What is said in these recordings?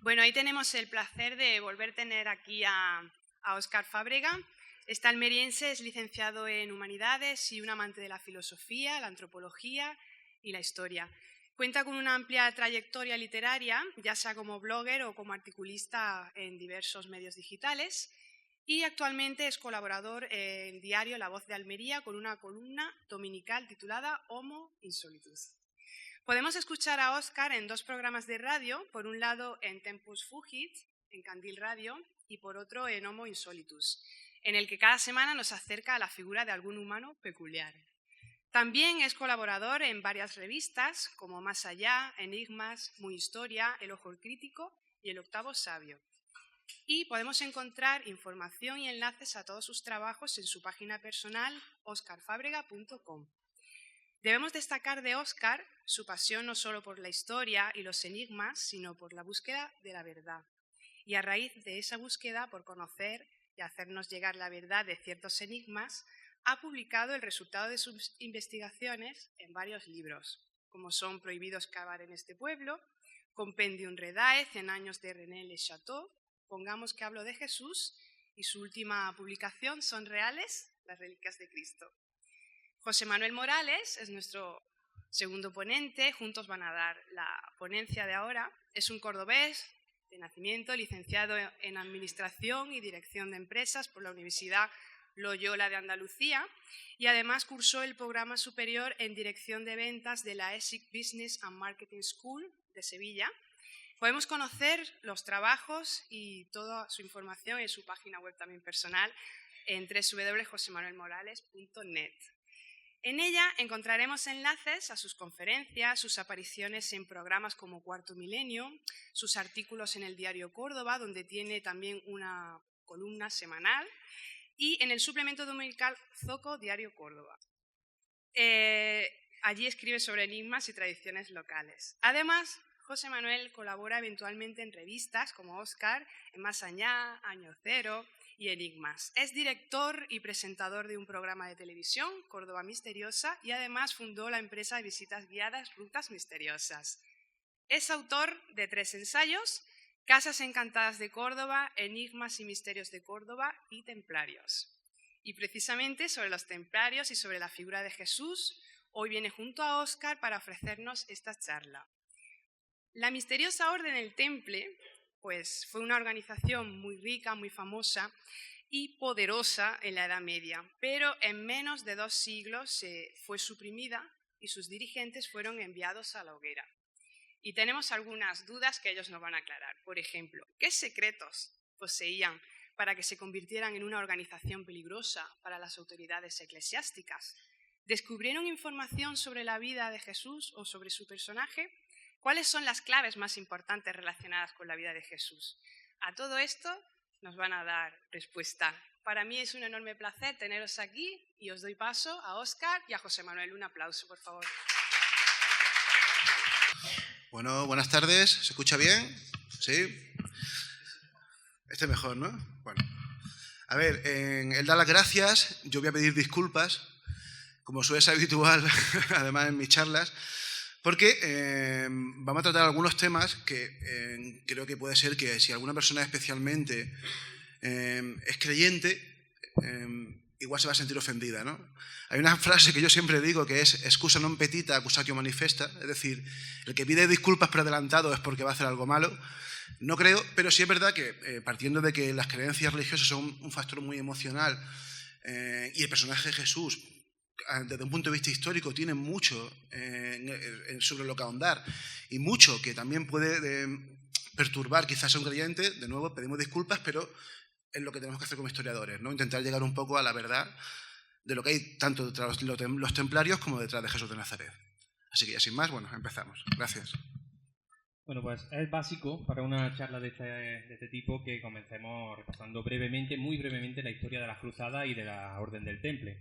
Bueno, ahí tenemos el placer de volver a tener aquí a Óscar Fábrega. Este almeriense es licenciado en Humanidades y un amante de la filosofía, la antropología y la historia. Cuenta con una amplia trayectoria literaria, ya sea como blogger o como articulista en diversos medios digitales, y actualmente es colaborador en el diario La Voz de Almería con una columna dominical titulada Homo Insolutus. Podemos escuchar a Óscar en dos programas de radio, por un lado en Tempus Fugit, en Candil Radio, y por otro en Homo Insolutus, en el que cada semana nos acerca a la figura de algún humano peculiar. También es colaborador en varias revistas, como Más Allá, Enigmas, Muy Historia, El Ojo Crítico y El Octavo Sabio. Y podemos encontrar información y enlaces a todos sus trabajos en su página personal oscarfabrega.com. Debemos destacar de Óscar su pasión no solo por la historia y los enigmas, sino por la búsqueda de la verdad. Y a raíz de esa búsqueda por conocer y hacernos llegar la verdad de ciertos enigmas, ha publicado el resultado de sus investigaciones en varios libros, como son Prohibidos cavar en este pueblo, Compendium Redae, 100 años de René Le Chateau, Pongamos que hablo de Jesús, y su última publicación, ¿Son reales las reliquias de Cristo? José Manuel Morales es nuestro segundo ponente, juntos van a dar la ponencia de ahora. Es un cordobés de nacimiento, licenciado en Administración y Dirección de Empresas por la Universidad Loyola de Andalucía y además cursó el programa superior en Dirección de Ventas de la ESIC Business and Marketing School de Sevilla. Podemos conocer los trabajos y toda su información en su página web también personal en www.josemanuelmorales.net. En ella encontraremos enlaces a sus conferencias, sus apariciones en programas como Cuarto Milenio, sus artículos en el diario Córdoba, donde tiene también una columna semanal, y en el suplemento dominical Zoco, Diario Córdoba. Allí escribe sobre enigmas y tradiciones locales. Además, José Manuel colabora eventualmente en revistas como Óscar, en Más Allá, Año Cero y Enigmas. Es director y presentador de un programa de televisión, Córdoba Misteriosa, y además fundó la empresa de visitas guiadas Rutas Misteriosas. Es autor de 3 ensayos, Casas Encantadas de Córdoba, Enigmas y Misterios de Córdoba y Templarios. Y precisamente sobre los templarios y sobre la figura de Jesús, hoy viene junto a Óscar para ofrecernos esta charla. La misteriosa Orden del Temple pues, fue una organización muy rica, muy famosa y poderosa en la Edad Media, pero en menos de 2 siglos fue suprimida y sus dirigentes fueron enviados a la hoguera. Y tenemos algunas dudas que ellos nos van a aclarar. Por ejemplo, ¿qué secretos poseían para que se convirtieran en una organización peligrosa para las autoridades eclesiásticas? ¿Descubrieron información sobre la vida de Jesús o sobre su personaje? ¿Cuáles son las claves más importantes relacionadas con la vida de Jesús? A todo esto nos van a dar respuesta. Para mí es un enorme placer teneros aquí y os doy paso a Óscar y a José Manuel. Un aplauso, por favor. Bueno, buenas tardes. ¿Se escucha bien? ¿Sí? Este mejor, ¿no? Bueno. A ver, en el dar las gracias, yo voy a pedir disculpas, como suele ser habitual, además en mis charlas, porque vamos a tratar algunos temas que creo que puede ser que si alguna persona especialmente es creyente, igual se va a sentir ofendida, ¿no? Hay una frase que yo siempre digo que es excusa non petita, accusatio manifesta, es decir, el que pide disculpas por adelantado es porque va a hacer algo malo. No creo, pero sí es verdad que partiendo de que las creencias religiosas son un factor muy emocional y el personaje de Jesús, desde un punto de vista histórico, tiene mucho sobre lo que ahondar y mucho que también puede perturbar quizás a un creyente. De nuevo, pedimos disculpas, pero es lo que tenemos que hacer como historiadores, ¿no? Intentar llegar un poco a la verdad de lo que hay tanto detrás de los templarios como detrás de Jesús de Nazaret. Así que ya sin más, bueno, empezamos. Gracias. Bueno, pues es básico para una charla de este tipo que comencemos repasando brevemente, muy brevemente, la historia de las cruzadas y de la Orden del Temple.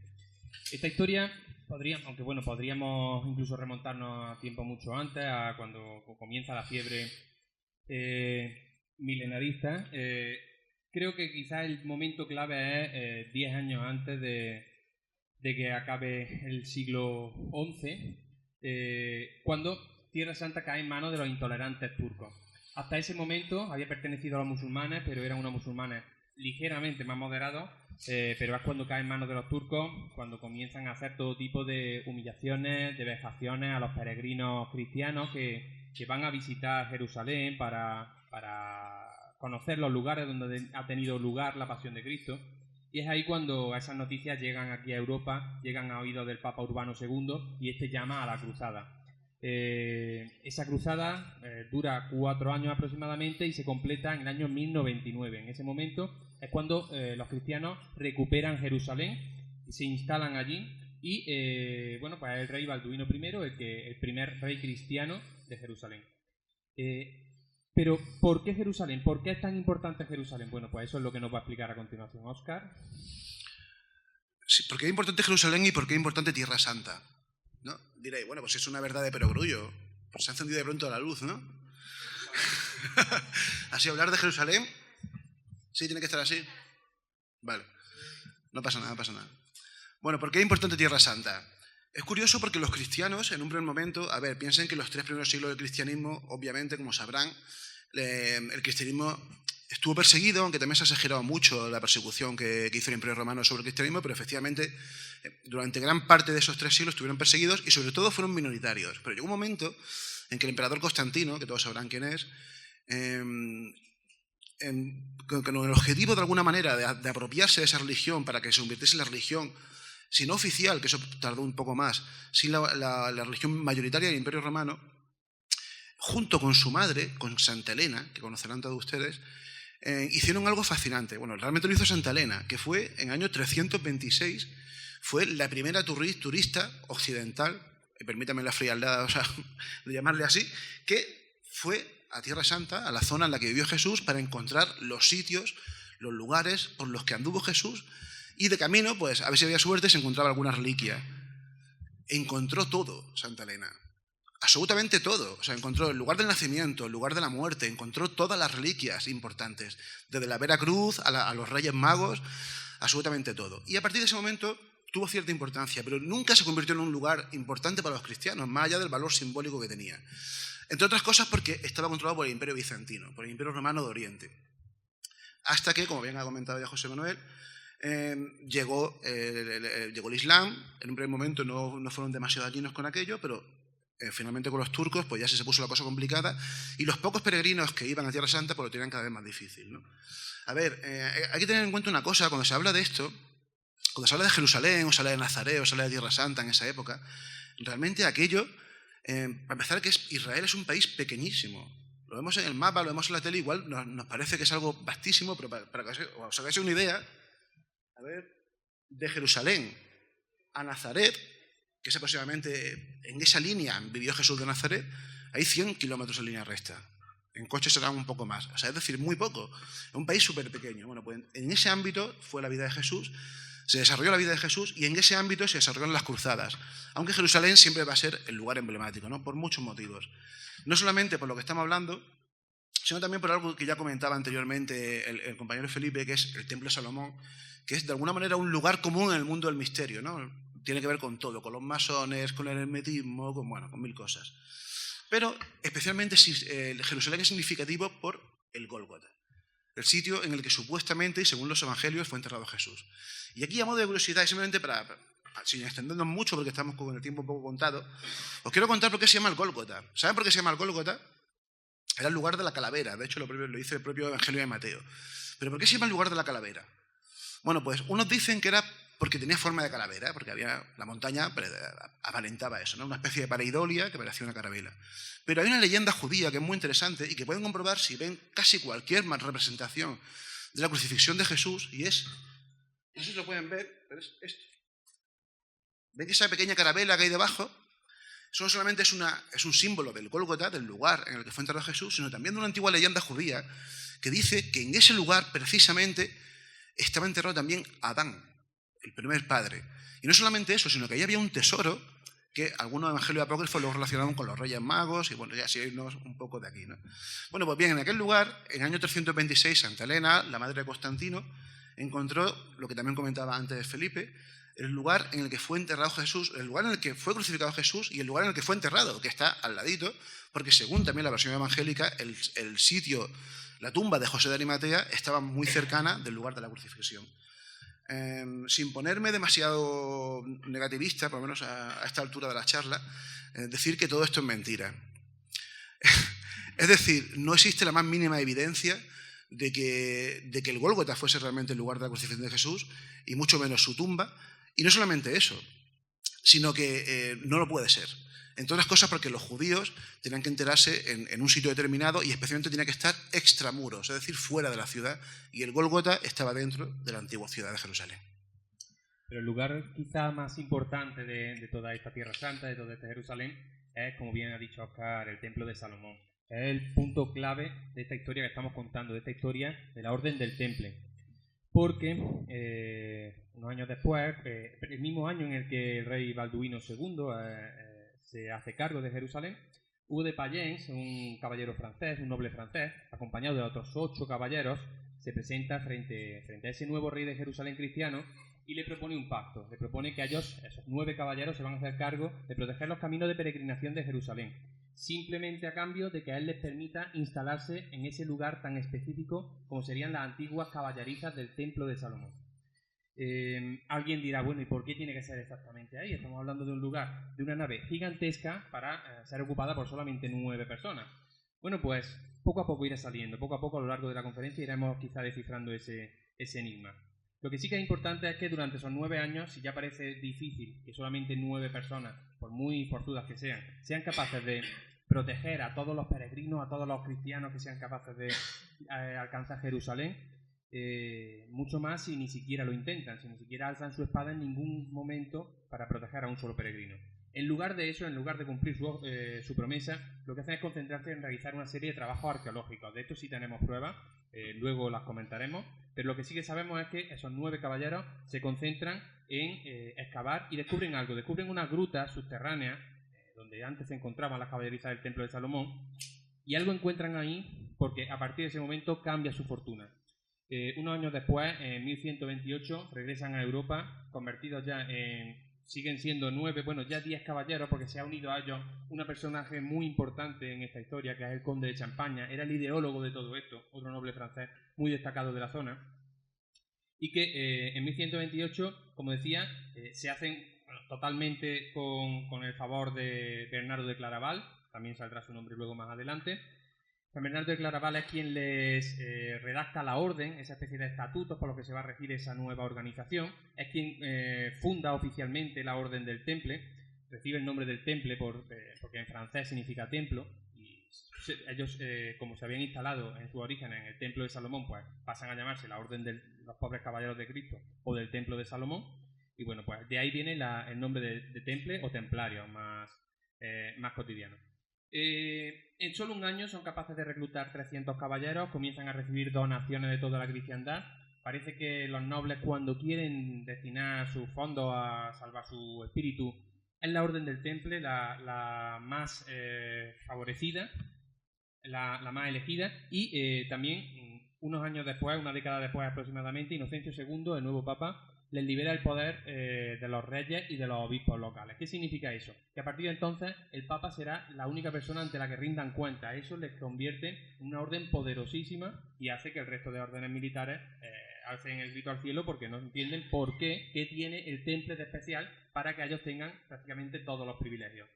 Esta historia podríamos incluso remontarnos a tiempo mucho antes, a cuando comienza la fiebre milenarista. Creo que quizás el momento clave es 10 años antes de que acabe el siglo XI, cuando Tierra Santa cae en manos de los intolerantes turcos. Hasta ese momento había pertenecido a los musulmanes, pero eran unos musulmanes ligeramente más moderados, pero es cuando cae en manos de los turcos, cuando comienzan a hacer todo tipo de humillaciones, de vejaciones a los peregrinos cristianos que van a visitar Jerusalén para conocer los lugares donde ha tenido lugar la pasión de Cristo. Y es ahí cuando esas noticias llegan aquí a Europa, llegan a oídos del Papa Urbano II, y este llama a la cruzada. Esa cruzada dura 4 años aproximadamente y se completa en el año 1099. En ese momento es cuando los cristianos recuperan Jerusalén y se instalan allí, y pues el rey Balduino I, el primer rey cristiano de Jerusalén. Pero, ¿por qué Jerusalén? ¿Por qué es tan importante Jerusalén? Bueno, pues eso es lo que nos va a explicar a continuación Óscar. Sí, ¿por qué es importante Jerusalén y por qué es importante Tierra Santa? ¿No? Diréis, bueno, pues es una verdad de perogrullo. Pues se ha encendido de pronto la luz, ¿no? Así, hablar de Jerusalén. Sí, tiene que estar así. Vale. No pasa nada, no pasa nada. Bueno, ¿por qué es importante Tierra Santa? Es curioso porque los cristianos, en un primer momento, piensen que los 3 primeros siglos del cristianismo, obviamente, como sabrán, el cristianismo estuvo perseguido, aunque también se ha exagerado mucho la persecución que hizo el Imperio Romano sobre el cristianismo, pero efectivamente durante gran parte de esos 3 siglos estuvieron perseguidos y sobre todo fueron minoritarios. Pero llegó un momento en que el emperador Constantino, que todos sabrán quién es, con el objetivo de alguna manera de apropiarse de esa religión para que se convirtiese en la religión, si no oficial, que eso tardó un poco más, sin la religión mayoritaria del Imperio Romano, junto con su madre, con Santa Elena, que conocerán todos ustedes, hicieron algo fascinante. Bueno, realmente lo hizo Santa Elena, que fue en el año 326, fue la primera turista occidental, y permítame la frialdad, de llamarle así, que fue a Tierra Santa, a la zona en la que vivió Jesús, para encontrar los sitios, los lugares por los que anduvo Jesús, y de camino, pues a ver si había suerte, se encontraba alguna reliquia. Encontró todo Santa Elena. Absolutamente todo. O sea, encontró el lugar del nacimiento, el lugar de la muerte, encontró todas las reliquias importantes, desde la Vera Cruz a los Reyes Magos, absolutamente todo. Y a partir de ese momento tuvo cierta importancia, pero nunca se convirtió en un lugar importante para los cristianos, más allá del valor simbólico que tenía. Entre otras cosas porque estaba controlado por el Imperio Bizantino, por el Imperio Romano de Oriente. Hasta que, como bien ha comentado ya José Manuel, llegó el Islam. En un primer momento no fueron demasiado dañinos con aquello, pero finalmente con los turcos pues ya se puso la cosa complicada, y los pocos peregrinos que iban a Tierra Santa pues lo tenían cada vez más difícil, ¿no? A ver, hay que tener en cuenta una cosa cuando se habla de esto, cuando se habla de Jerusalén, o se habla de Nazaret, o se habla de Tierra Santa en esa época, realmente aquello, para empezar, que Israel es un país pequeñísimo. Lo vemos en el mapa, lo vemos en la tele, igual nos parece que es algo vastísimo, pero para que os hagáis una idea, a ver, de Jerusalén a Nazaret, que es aproximadamente, en esa línea vivió Jesús de Nazaret, hay 100 kilómetros en línea recta. En coche serán un poco más, o sea, es decir, muy poco. Es un país súper pequeño. Bueno, pues en ese ámbito fue la vida de Jesús, se desarrolló la vida de Jesús, y en ese ámbito se desarrollaron las cruzadas. Aunque Jerusalén siempre va a ser el lugar emblemático, ¿no? Por muchos motivos. No solamente por lo que estamos hablando, sino también por algo que ya comentaba anteriormente el compañero Felipe, que es el Templo de Salomón, que es de alguna manera un lugar común en el mundo del misterio, ¿no? Tiene que ver con todo, con los masones, con el hermetismo, con 1000 cosas. Pero especialmente Jerusalén es significativo por el Gólgota, el sitio en el que supuestamente, y según los evangelios, fue enterrado Jesús. Y aquí, a modo de curiosidad, y simplemente sin extendernos mucho porque estamos con el tiempo un poco contado, os quiero contar por qué se llama el Gólgota. ¿Saben por qué se llama el Gólgota? Era el lugar de la calavera, de hecho lo dice el propio Evangelio de Mateo. ¿Pero por qué se llama el lugar de la calavera? Bueno, pues unos dicen que era porque tenía forma de calavera, porque la montaña aparentaba eso, ¿no? Una especie de pareidolia que parecía una carabela. Pero hay una leyenda judía que es muy interesante y que pueden comprobar si ven casi cualquier representación de la crucifixión de Jesús, y es, no sé si lo pueden ver, pero es esto. ¿Ven que esa pequeña carabela que hay debajo? Eso no solamente es un símbolo del Gólgota, del lugar en el que fue enterrado Jesús, sino también de una antigua leyenda judía que dice que en ese lugar precisamente estaba enterrado también Adán, el primer padre. Y no solamente eso, sino que ahí había un tesoro que algunos evangelios apócrifos lo relacionaban con los Reyes Magos, y bueno, ya así irnos un poco de aquí, ¿no? Bueno, pues bien, en aquel lugar, en el año 326, Santa Elena, la madre de Constantino, encontró lo que también comentaba antes Felipe, el lugar en el que fue enterrado Jesús, el lugar en el que fue crucificado Jesús y el lugar en el que fue enterrado, que está al ladito, porque según también la versión evangélica, el sitio, la tumba de José de Arimatea estaba muy cercana del lugar de la crucifixión. Sin ponerme demasiado negativista, por lo menos a esta altura de la charla, decir que todo esto es mentira. Es decir, no existe la más mínima evidencia de que el Gólgota fuese realmente el lugar de la crucifixión de Jesús, y mucho menos su tumba. Y no solamente eso, sino que no lo puede ser. Entre otras cosas porque los judíos tenían que enterarse en un sitio determinado y especialmente tenía que estar extramuros, es decir, fuera de la ciudad, y el Gólgota estaba dentro de la antigua ciudad de Jerusalén. Pero el lugar quizá más importante de toda esta Tierra Santa, de toda esta Jerusalén, es, como bien ha dicho Óscar, el Templo de Salomón. Es el punto clave de esta historia que estamos contando, de esta historia de la Orden del Temple. Porque unos años después, el mismo año en el que el rey Balduino II se hace cargo de Jerusalén, Hugo de Payens, un caballero francés, un noble francés, acompañado de otros 8 caballeros, se presenta frente a ese nuevo rey de Jerusalén cristiano y le propone un pacto. Le propone que ellos, esos 9 caballeros, se van a hacer cargo de proteger los caminos de peregrinación de Jerusalén, simplemente a cambio de que a él les permita instalarse en ese lugar tan específico como serían las antiguas caballerizas del Templo de Salomón. Alguien dirá, bueno, ¿y por qué tiene que ser exactamente ahí? Estamos hablando de un lugar, de una nave gigantesca para ser ocupada por solamente 9 personas. Bueno, pues poco a poco irá saliendo, poco a poco a lo largo de la conferencia iremos quizá descifrando ese enigma. Lo que sí que es importante es que durante esos 9 años, si ya parece difícil que solamente 9 personas, por muy forzudas que sean capaces de proteger a todos los peregrinos, a todos los cristianos que sean capaces de alcanzar Jerusalén, mucho más si ni siquiera lo intentan, si ni siquiera alzan su espada en ningún momento para proteger a un solo peregrino. En lugar de eso, en lugar de cumplir su promesa, lo que hacen es concentrarse en realizar una serie de trabajos arqueológicos. De esto sí tenemos pruebas, luego las comentaremos, pero lo que sí que sabemos es que esos 9 caballeros se concentran en excavar y descubren algo. Descubren una gruta subterránea donde antes se encontraban las caballerizas del Templo de Salomón, y algo encuentran ahí porque a partir de ese momento cambia su fortuna. Unos años después, en 1128, regresan a Europa, convertidos ya en... siguen siendo 9, bueno, ya 10 caballeros, porque se ha unido a ellos un personaje muy importante en esta historia, que es el conde de Champaña. Era el ideólogo de todo esto, otro noble francés muy destacado de la zona. Y que en 1128, como decía, se hacen totalmente con el favor de Bernardo de Claraval, también saldrá su nombre luego más adelante. San Bernardo de Claraval es quien les redacta la orden, esa especie de estatutos por los que se va a regir esa nueva organización. Es quien funda oficialmente la Orden del Temple. Recibe el nombre del Temple porque en francés significa templo. Y ellos, como se habían instalado en su origen en el Templo de Salomón, pues pasan a llamarse la Orden de los Pobres Caballeros de Cristo o del Templo de Salomón. Y bueno, pues de ahí viene el nombre de Temple o Templario, más cotidiano. En solo un año son capaces de reclutar 300 caballeros, comienzan a recibir donaciones de toda la cristiandad. Parece que los nobles, cuando quieren destinar sus fondos a salvar su espíritu, es la Orden del Temple la más favorecida, la más elegida. Y también, unos años después, una década después aproximadamente, Inocencio II, el nuevo papa, les libera el poder de los reyes y de los obispos locales. ¿Qué significa eso? Que a partir de entonces el Papa será la única persona ante la que rindan cuentas. Eso les convierte en una orden poderosísima y hace que el resto de órdenes militares alcen el grito al cielo porque no entienden por qué tiene el temple de especial para que ellos tengan prácticamente todos los privilegios.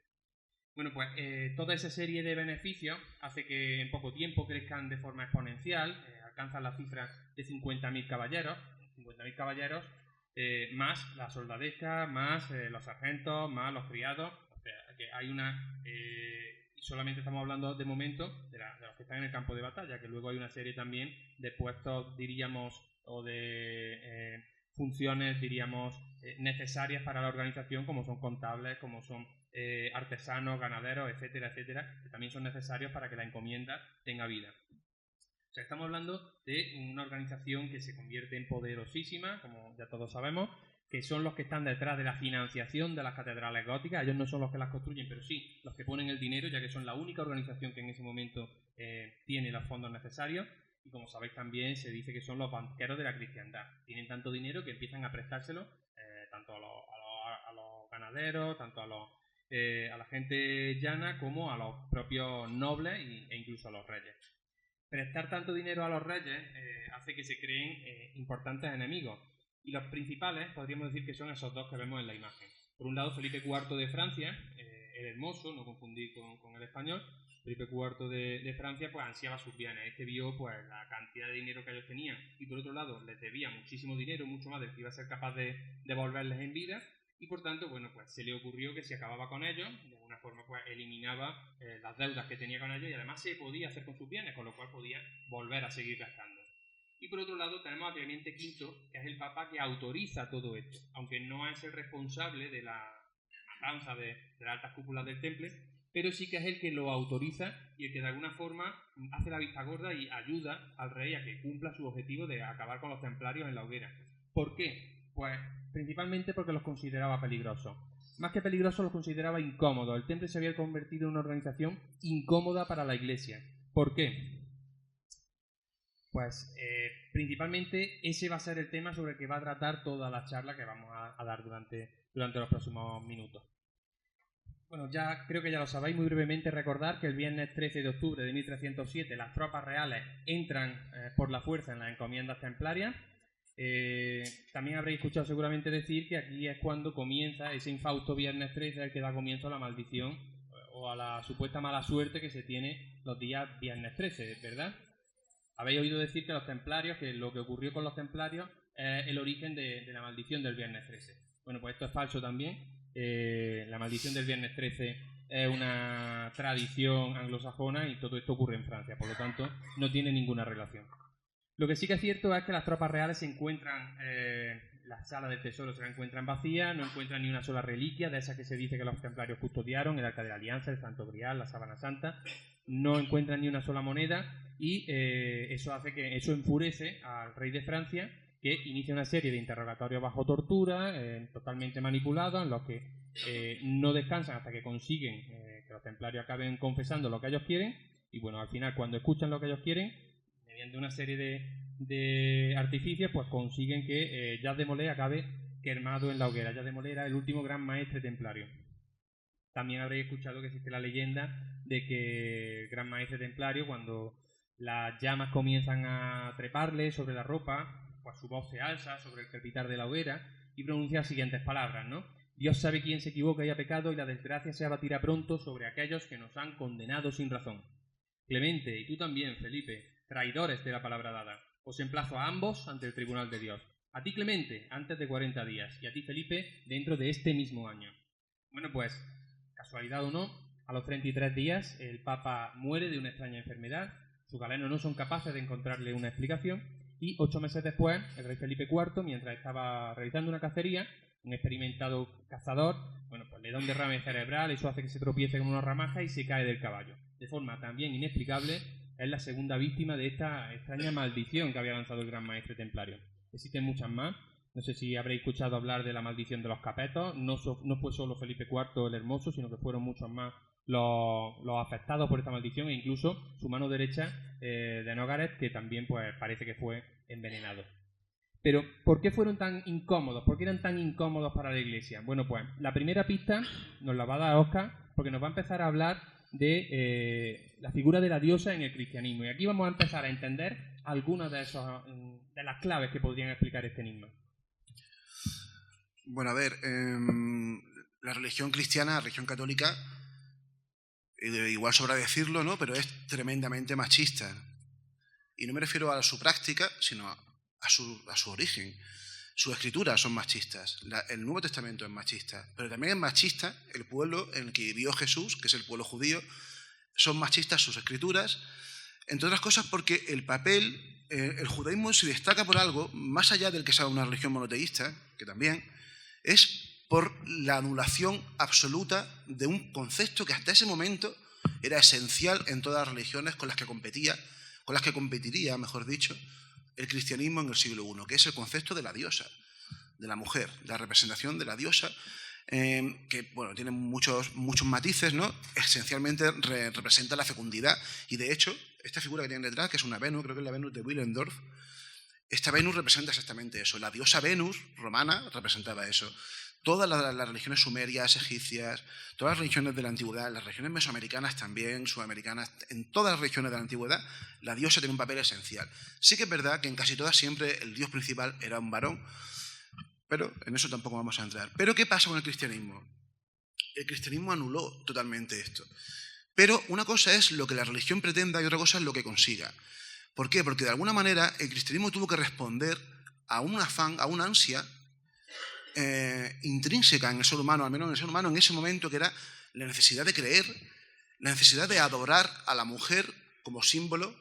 Bueno, pues toda esa serie de beneficios hace que en poco tiempo crezcan de forma exponencial, alcanzan la cifra de 50.000 caballeros. 50.000 caballeros más la soldadesca, más los sargentos, más los criados. O sea, que hay y solamente estamos hablando de momento de los que están en el campo de batalla, que luego hay una serie también de puestos, diríamos, o de funciones, diríamos, necesarias para la organización, como son contables, como son artesanos, ganaderos, etcétera, etcétera, que también son necesarios para que la encomienda tenga vida. O sea, estamos hablando de una organización que se convierte en poderosísima, como ya todos sabemos, que son los que están detrás de la financiación de las catedrales góticas. Ellos no son los que las construyen, pero sí los que ponen el dinero, ya que son la única organización que en ese momento tiene los fondos necesarios. Y como sabéis también se dice que son los banqueros de la cristiandad. Tienen tanto dinero que empiezan a prestárselo tanto a los ganaderos, tanto a la gente llana como a los propios nobles e incluso a los reyes. Prestar tanto dinero a los reyes hace que se creen importantes enemigos, y los principales podríamos decir que son esos dos que vemos en la imagen. Por un lado, Felipe IV de Francia, el hermoso, no confundir con el español. Felipe IV de Francia pues ansiaba sus bienes. Este vio pues la cantidad de dinero que ellos tenían y por otro lado les debía muchísimo dinero, mucho más del que iba a ser capaz de devolverles en vida, y por tanto bueno pues se le ocurrió que si acababa con ellos, de alguna forma pues eliminaba las deudas que tenía con ellos y además se podía hacer con sus bienes, con lo cual podía volver a seguir gastando. Y por otro lado tenemos a Clemente V, que es el papa que autoriza todo esto, aunque no es el responsable de la matanza de las altas cúpulas del Temple, pero sí que es el que lo autoriza y el que de alguna forma hace la vista gorda y ayuda al rey a que cumpla su objetivo de acabar con los templarios en la hoguera. ¿Por qué? Pues principalmente porque los consideraba peligrosos. Más que peligrosos, los consideraba incómodos. El Temple se había convertido en una organización incómoda para la Iglesia. ¿Por qué? Pues principalmente ese va a ser el tema sobre el que va a tratar toda la charla que vamos a dar durante los próximos minutos. Bueno, ya creo que ya lo sabéis, muy brevemente recordar que el viernes 13 de octubre de 1307 las tropas reales entran por la fuerza en las encomiendas templarias. También habréis escuchado seguramente decir que aquí es cuando comienza ese infausto viernes 13 al que da comienzo a la maldición o a la supuesta mala suerte que se tiene los días viernes 13, ¿verdad? Habéis oído decir que los templarios, que lo que ocurrió con los templarios es el origen de la maldición del viernes 13. Bueno, pues esto es falso también. La maldición del viernes 13 es una tradición anglosajona y todo esto ocurre en Francia, por lo tanto no tiene ninguna relación. Lo que sí que es cierto es que las tropas reales se encuentran, las salas del tesoro se encuentran vacías, no encuentran ni una sola reliquia de esas que se dice que los templarios custodiaron, el Arca de la Alianza, el Santo Grial, la Sábana Santa, no encuentran ni una sola moneda y eso hace que eso enfurece al rey de Francia, que inicia una serie de interrogatorios bajo tortura, totalmente manipulados, en los que no descansan hasta que consiguen que los templarios acaben confesando lo que ellos quieren, y bueno, al final cuando escuchan lo que ellos quieren, mediante una serie de artificios, pues consiguen que Jacques de Molay acabe quemado en la hoguera. Jacques de Molay era el último gran maestre templario. También habréis escuchado que existe la leyenda de que el gran maestre templario, cuando las llamas comienzan a treparle sobre la ropa, pues su voz se alza sobre el crepitar de la hoguera y pronuncia las siguientes palabras, ¿no? Dios sabe quién se equivoca y ha pecado, y la desgracia se abatirá pronto sobre aquellos que nos han condenado sin razón. Clemente, y tú también, Felipe, traidores de la palabra dada, os emplazo a ambos ante el tribunal de Dios. A ti, Clemente, antes de 40 días, y a ti, Felipe, dentro de este mismo año. Bueno, pues, casualidad o no, a los 33 días el Papa muere de una extraña enfermedad, sus galenos no son capaces de encontrarle una explicación, y 8 meses después, el rey Felipe IV, mientras estaba realizando una cacería, un experimentado cazador, bueno, pues le da un derrame cerebral, eso hace que se tropiece con una ramaja y se cae del caballo. De forma también inexplicable, es la segunda víctima de esta extraña maldición que había lanzado el gran maestre templario. Existen muchas más. No sé si habréis escuchado hablar de la maldición de los capetos. No fue solo Felipe IV el hermoso, sino que fueron muchos más los afectados por esta maldición, e incluso su mano derecha de Nogaret, que también pues parece que fue envenenado. Pero, ¿por qué fueron tan incómodos? ¿Por qué eran tan incómodos para la Iglesia? Bueno, pues la primera pista nos la va a dar Óscar, porque nos va a empezar a hablar de la figura de la diosa en el cristianismo. Y aquí vamos a empezar a entender algunas de las claves que podrían explicar este enigma. Bueno, a ver, la religión cristiana, la religión católica, igual sobra decirlo, ¿no? Pero es tremendamente machista. Y no me refiero a su práctica, sino a su origen. Sus escrituras son machistas, el Nuevo Testamento es machista, pero también es machista el pueblo en el que vivió Jesús, que es el pueblo judío. Son machistas sus escrituras, entre otras cosas porque el judaísmo se destaca por algo, más allá del que sea una religión monoteísta, que también, es por la anulación absoluta de un concepto que hasta ese momento era esencial en todas las religiones con las que competiría, mejor dicho, el cristianismo en el siglo I, que es el concepto de la diosa, de la mujer, la representación de la diosa, que bueno, tiene muchos matices, ¿no? Esencialmente representa la fecundidad, y de hecho, esta figura que tienen detrás, que es una Venus, creo que es la Venus de Willendorf, esta Venus representa exactamente eso. La diosa Venus romana representaba eso. Todas las religiones sumerias, egipcias, todas las religiones de la antigüedad, las religiones mesoamericanas también, sudamericanas, en todas las religiones de la antigüedad, la diosa tiene un papel esencial. Sí que es verdad que en casi todas siempre el dios principal era un varón, pero en eso tampoco vamos a entrar. ¿Pero qué pasa con el cristianismo? El cristianismo anuló totalmente esto. Pero una cosa es lo que la religión pretenda y otra cosa es lo que consiga. ¿Por qué? Porque de alguna manera el cristianismo tuvo que responder a un afán, a una ansia intrínseca en el ser humano, al menos en el ser humano en ese momento, que era la necesidad de creer, la necesidad de adorar a la mujer como símbolo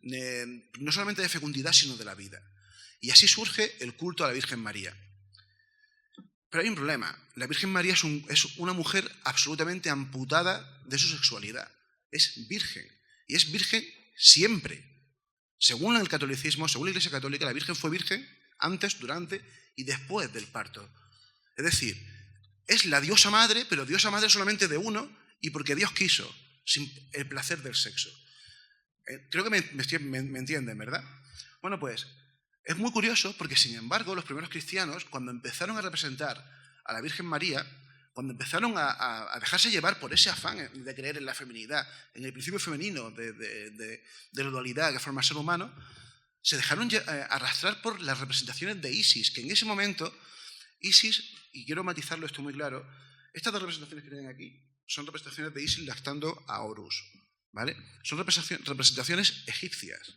no solamente de fecundidad, sino de la vida. Y así surge el culto a la Virgen María. Pero hay un problema. La Virgen María es una mujer absolutamente amputada de su sexualidad. Es virgen. Y es virgen siempre. Según el catolicismo, según la Iglesia Católica, la Virgen fue virgen antes, durante y después del parto. Es decir, es la diosa madre, pero diosa madre solamente de uno y porque Dios quiso, sin el placer del sexo. Creo que me entienden, ¿verdad? Bueno, pues es muy curioso porque, sin embargo, los primeros cristianos, cuando empezaron a representar a la Virgen María, cuando empezaron a dejarse llevar por ese afán de creer en la feminidad, en el principio femenino de la dualidad que forma el ser humano, se dejaron arrastrar por las representaciones de Isis, que en ese momento, Isis, y quiero matizarlo esto muy claro, estas dos representaciones que tienen aquí son representaciones de Isis lactando a Horus, ¿vale? Son representaciones egipcias.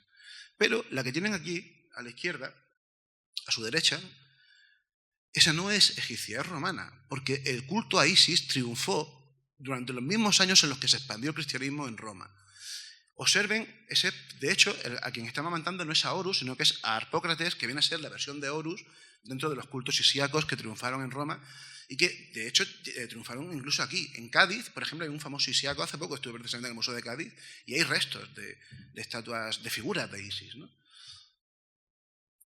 Pero la que tienen aquí, a la izquierda, a su derecha, esa no es egipcia, es romana, porque el culto a Isis triunfó durante los mismos años en los que se expandió el cristianismo en Roma. Observen, de hecho, a quien está amamantando no es a Horus, sino que es a Harpócrates, que viene a ser la versión de Horus dentro de los cultos isíacos que triunfaron en Roma y que, de hecho, triunfaron incluso aquí. En Cádiz, por ejemplo, hay un famoso isíaco, hace poco estuve precisamente en el Museo de Cádiz, y hay restos de estatuas, de figuras de Isis, ¿no?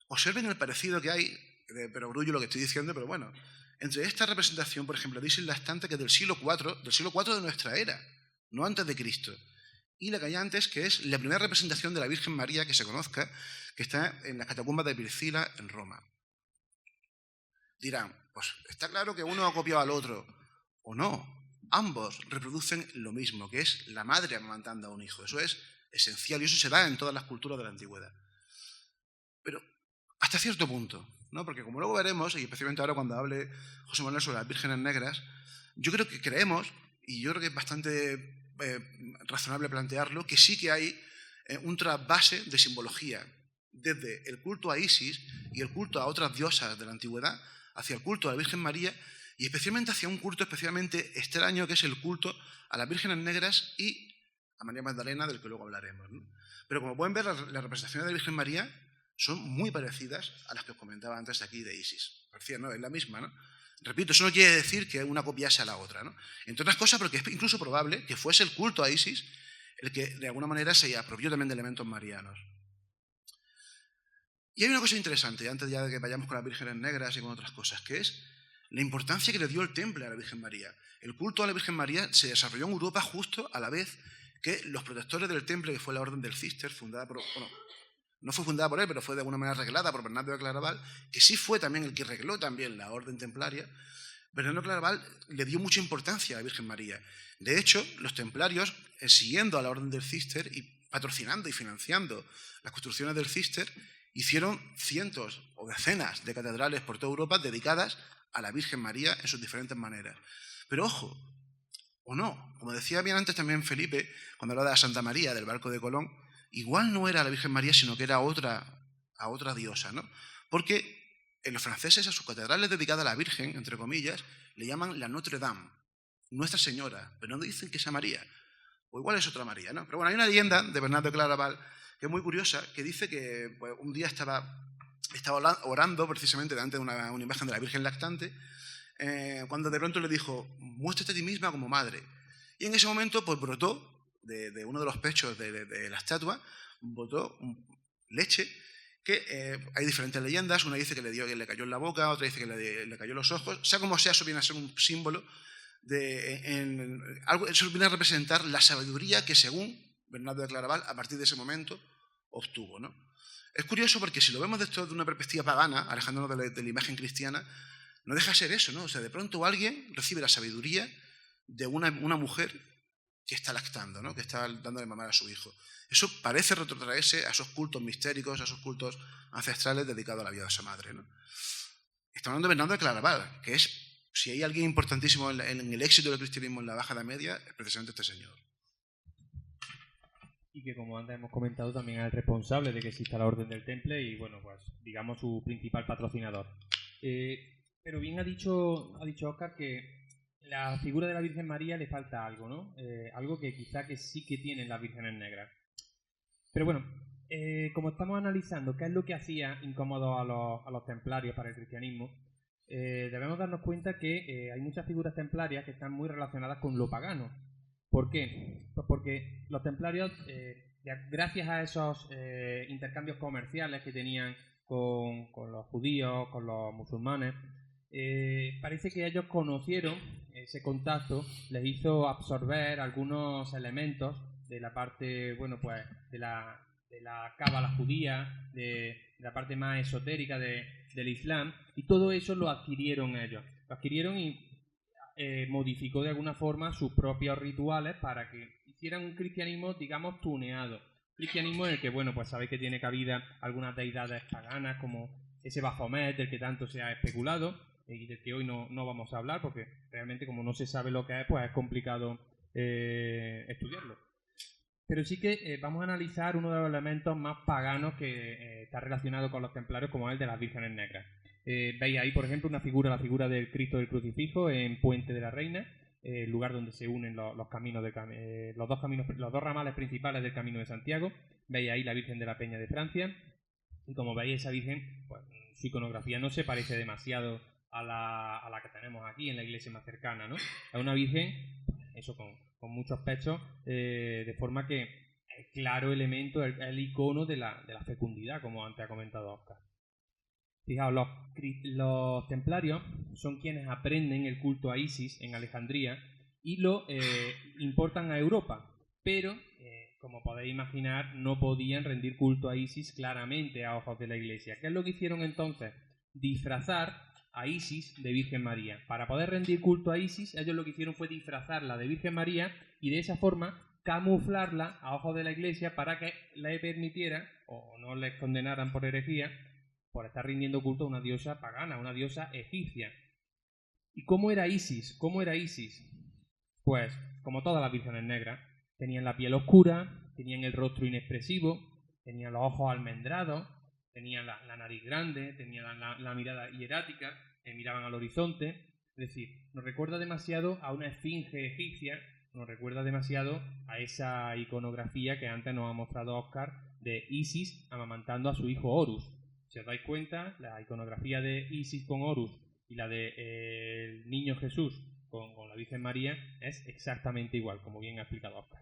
Observen el parecido que hay, pero brullo lo que estoy diciendo, pero bueno, entre esta representación, por ejemplo, de Isis lactante, que es del siglo IV de nuestra era, no antes de Cristo, y la que hay antes, que es la primera representación de la Virgen María que se conozca, que está en las catacumbas de Priscila en Roma. Dirán, pues está claro que uno ha copiado al otro, o no. Ambos reproducen lo mismo, que es la madre amamantando a un hijo. Eso es esencial y eso se da en todas las culturas de la antigüedad. Pero hasta cierto punto, ¿no? Porque como luego veremos, y especialmente ahora cuando hable José Manuel sobre las vírgenes negras, yo creo que creemos, y yo creo que es bastante razonable plantearlo, que sí que hay un trasvase de simbología desde el culto a Isis y el culto a otras diosas de la antigüedad hacia el culto a la Virgen María y especialmente hacia un culto especialmente extraño que es el culto a las vírgenes negras y a María Magdalena, del que luego hablaremos, ¿no? Pero como pueden ver, las representaciones de la Virgen María son muy parecidas a las que os comentaba antes aquí de Isis. Parecía, ¿no? Es la misma, ¿no? Repito, eso no quiere decir que una copiase a la otra, ¿no? Entre otras cosas porque es incluso probable que fuese el culto a Isis el que de alguna manera se apropió también de elementos marianos. Y hay una cosa interesante, antes ya de que vayamos con las vírgenes negras y con otras cosas, que es la importancia que le dio el temple a la Virgen María. El culto a la Virgen María se desarrolló en Europa justo a la vez que los protectores del temple, que fue la Orden del Císter, fundada por... Bueno, no fue fundada por él, pero fue de alguna manera reglada por Bernardo de Claraval, que sí fue también el que regló también la Orden Templaria. Bernardo de Claraval le dio mucha importancia a la Virgen María. De hecho, los templarios, siguiendo a la Orden del Císter y patrocinando y financiando las construcciones del Císter, hicieron cientos o decenas de catedrales por toda Europa dedicadas a la Virgen María en sus diferentes maneras. Pero ojo, o no, como decía bien antes también Felipe, cuando hablaba de la Santa María, del barco de Colón, igual no era la Virgen María, sino que era a otra diosa, ¿no? Porque en los franceses a sus catedrales dedicadas a la Virgen, entre comillas, le llaman la Notre Dame, Nuestra Señora, pero no dicen que sea María, o igual es otra María, ¿no? Pero bueno, hay una leyenda de Bernardo de Claraval que es muy curiosa, que dice que pues, un día estaba orando precisamente delante de una imagen de la Virgen lactante, cuando de pronto le dijo, muéstrate a ti misma como madre. Y en ese momento pues brotó de uno de los pechos de la estatua, brotó leche, que hay diferentes leyendas, una dice que le cayó en la boca, otra dice que le cayó en los ojos, sea como sea, eso viene a ser un símbolo, eso viene a representar la sabiduría que según Bernardo de Claraval, a partir de ese momento, obtuvo, ¿no? Es curioso porque si lo vemos desde una perspectiva pagana, alejándonos de la imagen cristiana, no deja de ser eso, ¿no? O sea, de pronto alguien recibe la sabiduría de una mujer que está lactando, ¿no? Que está dándole mamar a su hijo. Eso parece retrotraerse a esos cultos mistéricos, a esos cultos ancestrales dedicados a la vida de esa madre, ¿no? Estamos hablando de Bernardo de Claraval, que es, si hay alguien importantísimo en el éxito del cristianismo en la Baja Edad Media, es precisamente este señor. Y que, como antes hemos comentado, también es el responsable de que exista la Orden del Temple y, bueno, pues digamos su principal patrocinador. Pero bien ha dicho Óscar que la figura de la Virgen María le falta algo, ¿no? Algo que quizá que sí que tienen las vírgenes negras. Pero bueno, como estamos analizando qué es lo que hacía incómodo a los templarios para el cristianismo, debemos darnos cuenta que hay muchas figuras templarias que están muy relacionadas con lo pagano. ¿Por qué? Pues porque los templarios, gracias a esos intercambios comerciales que tenían con los judíos, con los musulmanes, parece que ellos conocieron ese contacto, les hizo absorber algunos elementos de la parte, bueno, pues de la cábala judía, de la parte más esotérica del Islam, y todo eso lo adquirieron ellos. Lo adquirieron y modificó de alguna forma sus propios rituales para que hicieran un cristianismo, digamos, tuneado. Cristianismo en el que, bueno, pues sabéis que tiene cabida algunas deidades paganas como ese Baphomet del que tanto se ha especulado y del que hoy no vamos a hablar porque realmente como no se sabe lo que es, pues es complicado estudiarlo. Pero sí que vamos a analizar uno de los elementos más paganos que está relacionado con los templarios, como es el de las vírgenes negras. Veis ahí, por ejemplo, la figura del Cristo del Crucifijo en Puente de la Reina, el lugar donde se unen los caminos los dos ramales principales del Camino de Santiago. Veis ahí la Virgen de la Peña de Francia. Y como veis, esa Virgen, pues, su iconografía no se parece demasiado a la que tenemos aquí en la iglesia más cercana, ¿no? Es una Virgen, eso con muchos pechos, de forma que es claro elemento, el icono de la fecundidad, como antes ha comentado Óscar. Fijaos, los templarios son quienes aprenden el culto a Isis en Alejandría y lo importan a Europa, pero, como podéis imaginar, no podían rendir culto a Isis claramente a ojos de la Iglesia. ¿Qué es lo que hicieron entonces? Disfrazar a Isis de Virgen María. Para poder rendir culto a Isis, ellos lo que hicieron fue disfrazarla de Virgen María y de esa forma camuflarla a ojos de la Iglesia para que le permitiera, o no les condenaran por herejía, por estar rindiendo culto a una diosa pagana, una diosa egipcia. ¿Y cómo era Isis? ¿Cómo era Isis? Pues, como todas las vírgenes negras, tenían la piel oscura, tenían el rostro inexpresivo, tenían los ojos almendrados, tenían la nariz grande, tenían la mirada hierática, miraban al horizonte. Es decir, nos recuerda demasiado a una esfinge egipcia, nos recuerda demasiado a esa iconografía que antes nos ha mostrado Óscar de Isis amamantando a su hijo Horus. Si os dais cuenta, la iconografía de Isis con Horus y la de el niño Jesús con la Virgen María es exactamente igual, como bien ha explicado Óscar.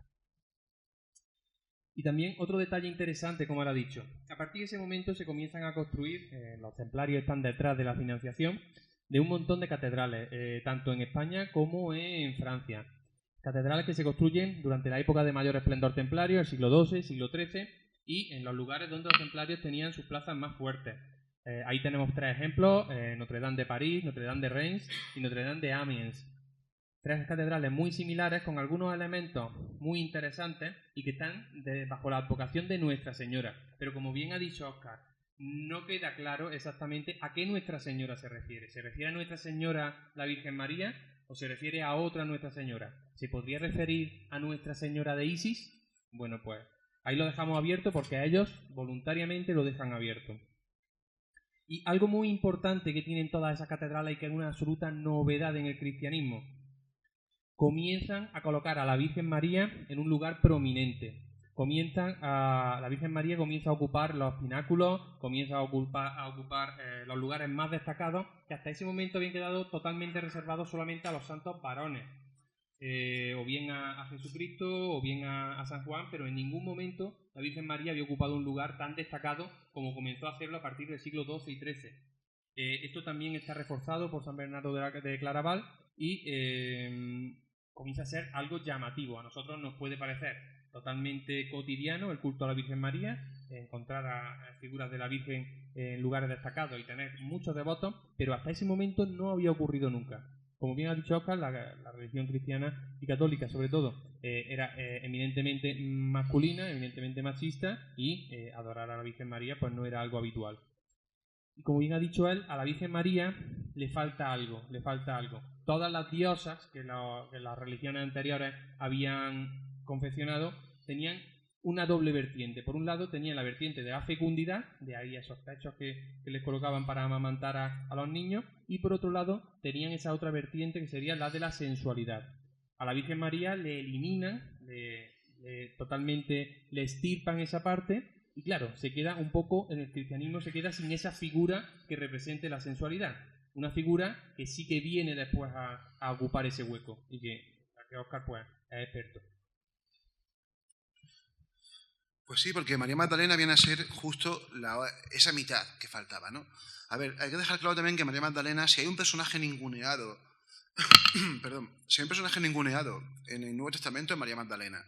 Y también otro detalle interesante, como él ha dicho, a partir de ese momento se comienzan a construir, los templarios están detrás de la financiación de un montón de catedrales, tanto en España como en Francia. Catedrales que se construyen durante la época de mayor esplendor templario, el siglo XII, siglo XIII, y en los lugares donde los templarios tenían sus plazas más fuertes. Ahí tenemos tres ejemplos, Notre Dame de París, Notre Dame de Reims y Notre Dame de Amiens. Tres catedrales muy similares con algunos elementos muy interesantes y que están bajo la advocación de Nuestra Señora. Pero como bien ha dicho Óscar, no queda claro exactamente a qué Nuestra Señora se refiere. ¿Se refiere a Nuestra Señora la Virgen María o se refiere a otra Nuestra Señora? ¿Se podría referir a Nuestra Señora de Isis? Bueno, pues ahí lo dejamos abierto porque ellos voluntariamente lo dejan abierto. Y algo muy importante que tienen todas esas catedrales y que es una absoluta novedad en el cristianismo, comienzan a colocar a la Virgen María en un lugar prominente. La Virgen María comienza a ocupar los pináculos, comienza a ocupar los lugares más destacados que hasta ese momento habían quedado totalmente reservados solamente a los santos varones. O bien a Jesucristo o bien a San Juan, pero en ningún momento la Virgen María había ocupado un lugar tan destacado como comenzó a hacerlo a partir del siglo XII y XIII. Esto también está reforzado por San Bernardo de Claraval y comienza a ser algo llamativo. A nosotros nos puede parecer totalmente cotidiano el culto a la Virgen María, encontrar a figuras de la Virgen en lugares destacados y tener muchos devotos, pero hasta ese momento no había ocurrido nunca. Como bien ha dicho Óscar, la religión cristiana y católica, sobre todo, era eminentemente masculina, eminentemente machista, y adorar a la Virgen María pues no era algo habitual. Y como bien ha dicho él, a la Virgen María le falta algo. Todas las diosas que las religiones anteriores habían confeccionado tenían una doble vertiente. Por un lado tenían la vertiente de la fecundidad, de ahí esos pechos que les colocaban para amamantar a los niños, y por otro lado tenían esa otra vertiente que sería la de la sensualidad. A la Virgen María le eliminan, totalmente le extirpan esa parte, y claro, se queda un poco, en el cristianismo se queda sin esa figura que represente la sensualidad. Una figura que sí que viene después a ocupar ese hueco, y que Óscar pues es experto. Pues sí, porque María Magdalena viene a ser justo esa mitad que faltaba, ¿no? A ver, hay que dejar claro también que María Magdalena, si hay un personaje ninguneado, si hay un personaje ninguneado en el Nuevo Testamento, es María Magdalena.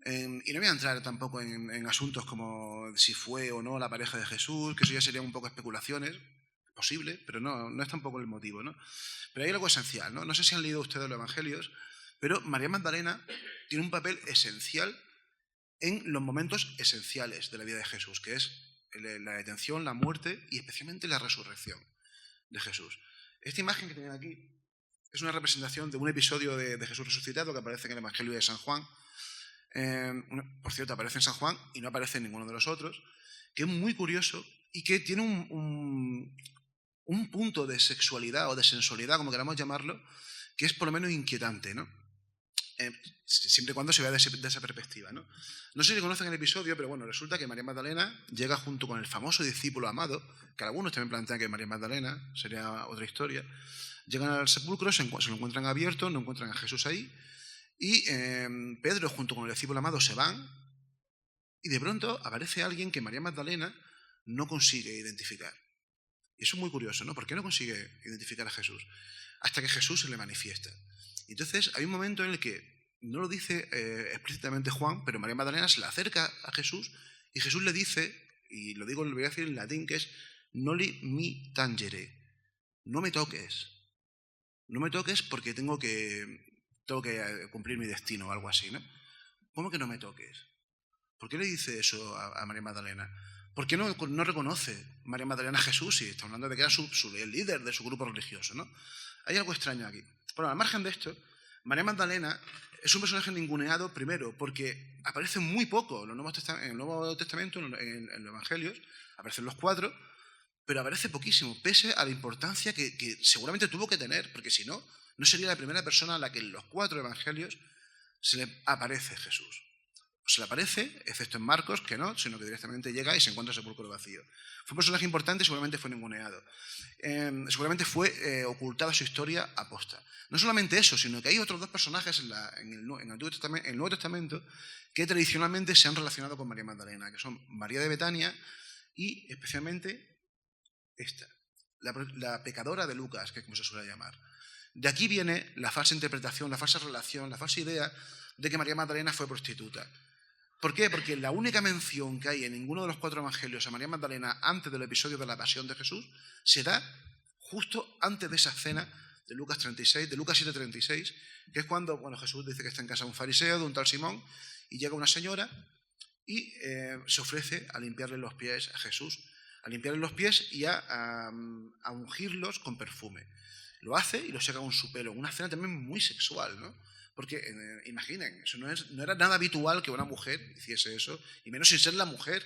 Y no voy a entrar tampoco en asuntos como si fue o no la pareja de Jesús, que eso ya serían un poco especulaciones, posible, pero no es tampoco el motivo, ¿no? Pero hay algo esencial, ¿no? No sé si han leído ustedes los Evangelios, pero María Magdalena tiene un papel esencial en los momentos esenciales de la vida de Jesús, que es la detención, la muerte y especialmente la resurrección de Jesús. Esta imagen que tienen aquí es una representación de un episodio de Jesús resucitado que aparece en el Evangelio de San Juan. Por cierto, aparece en San Juan y no aparece en ninguno de los otros, que es muy curioso y que tiene un punto de sexualidad o de sensualidad, como queramos llamarlo, que es por lo menos inquietante, ¿no? Siempre y cuando se vea de esa perspectiva, ¿no? No sé si conocen el episodio, pero bueno, resulta que María Magdalena llega junto con el famoso discípulo amado, que algunos también plantean que María Magdalena, sería otra historia. Llegan al sepulcro, se lo encuentran abierto, no encuentran a Jesús ahí, y Pedro junto con el discípulo amado se van, y de pronto aparece alguien que María Magdalena no consigue identificar. Y eso es muy curioso, ¿no? ¿Por qué no consigue identificar a Jesús? Hasta que Jesús se le manifiesta. Entonces hay un momento en el que, no lo dice explícitamente Juan, pero María Magdalena se le acerca a Jesús y Jesús le dice, y lo voy a decir en latín, que es noli mi tangere, no me toques. No me toques porque tengo que cumplir mi destino o algo así, ¿no? ¿Cómo que no me toques? ¿Por qué le dice eso a María Magdalena? ¿Por qué no reconoce María Magdalena a Jesús y está hablando de que era el líder de su grupo religioso, ¿no? Hay algo extraño aquí. Bueno, al margen de esto, María Magdalena es un personaje ninguneado, primero, porque aparece muy poco en el Nuevo Testamento, en los Evangelios, aparecen los 4, pero aparece poquísimo, pese a la importancia que seguramente tuvo que tener, porque si no, no sería la primera persona a la que en los 4 Evangelios se le aparece Jesús. Se le aparece, excepto en Marcos, que no, sino que directamente llega y se encuentra el sepulcro vacío. Fue un personaje importante y seguramente fue ninguneado. Seguramente fue ocultada su historia aposta. No solamente eso, sino que hay otros 2 personajes en el Nuevo Testamento que tradicionalmente se han relacionado con María Magdalena, que son María de Betania y especialmente esta, la pecadora de Lucas, que es como se suele llamar. De aquí viene la falsa interpretación, la falsa relación, la falsa idea de que María Magdalena fue prostituta. ¿Por qué? Porque la única mención que hay en ninguno de los 4 evangelios a María Magdalena antes del episodio de la pasión de Jesús se da justo antes de esa escena de Lucas 7:36, que es cuando Jesús dice que está en casa de un fariseo, de un tal Simón, y llega una señora y se ofrece a limpiarle los pies a Jesús, a limpiarle los pies y a ungirlos con perfume. Lo hace y lo seca con su pelo, una escena también muy sexual, ¿no? Porque, imaginen, eso no era nada habitual que una mujer hiciese eso, y menos sin ser la mujer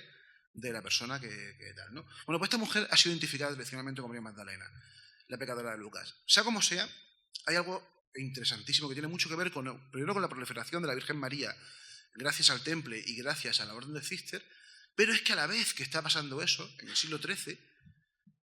de la persona que tal, ¿no? Bueno, pues esta mujer ha sido identificada tradicionalmente como María Magdalena, la pecadora de Lucas. Sea como sea, hay algo interesantísimo que tiene mucho que ver primero con la proliferación de la Virgen María, gracias al Temple y gracias a la Orden de Císter, pero es que a la vez que está pasando eso, en el siglo XIII,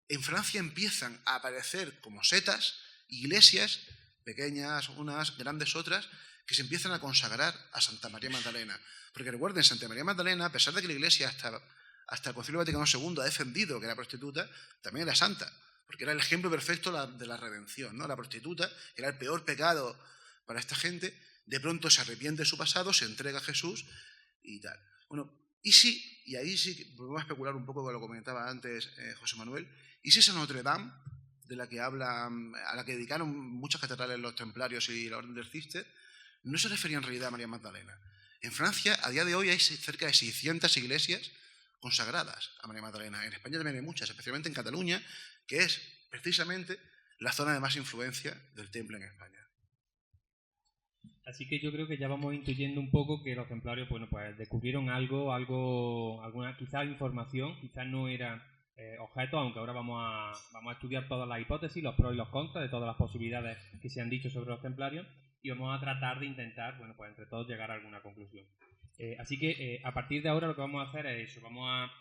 en Francia empiezan a aparecer como setas, iglesias, pequeñas unas, grandes otras, que se empiezan a consagrar a Santa María Magdalena. Porque recuerden, Santa María Magdalena, a pesar de que la Iglesia hasta el Concilio Vaticano II ha defendido que era prostituta, también era santa, porque era el ejemplo perfecto de la redención, ¿no? La prostituta era el peor pecado para esta gente, de pronto se arrepiente de su pasado, se entrega a Jesús y tal. Bueno, Y sí, y ahí sí podemos especular un poco con lo que comentaba antes José Manuel, y si esa Notre Dame, de la que habla, a la que dedicaron muchas catedrales los templarios y la Orden del Císter, no se refería en realidad a María Magdalena. En Francia, a día de hoy, hay cerca de 600 iglesias consagradas a María Magdalena. En España también hay muchas, especialmente en Cataluña, que es precisamente la zona de más influencia del temple en España. Así que yo creo que ya vamos intuyendo un poco que los templarios, bueno, pues descubrieron alguna quizás información, quizás no era objeto, aunque ahora vamos a estudiar todas las hipótesis, los pros y los contras de todas las posibilidades que se han dicho sobre los templarios, y vamos a tratar de intentar, bueno, pues entre todos llegar a alguna conclusión. Así que a partir de ahora lo que vamos a hacer es eso, vamos a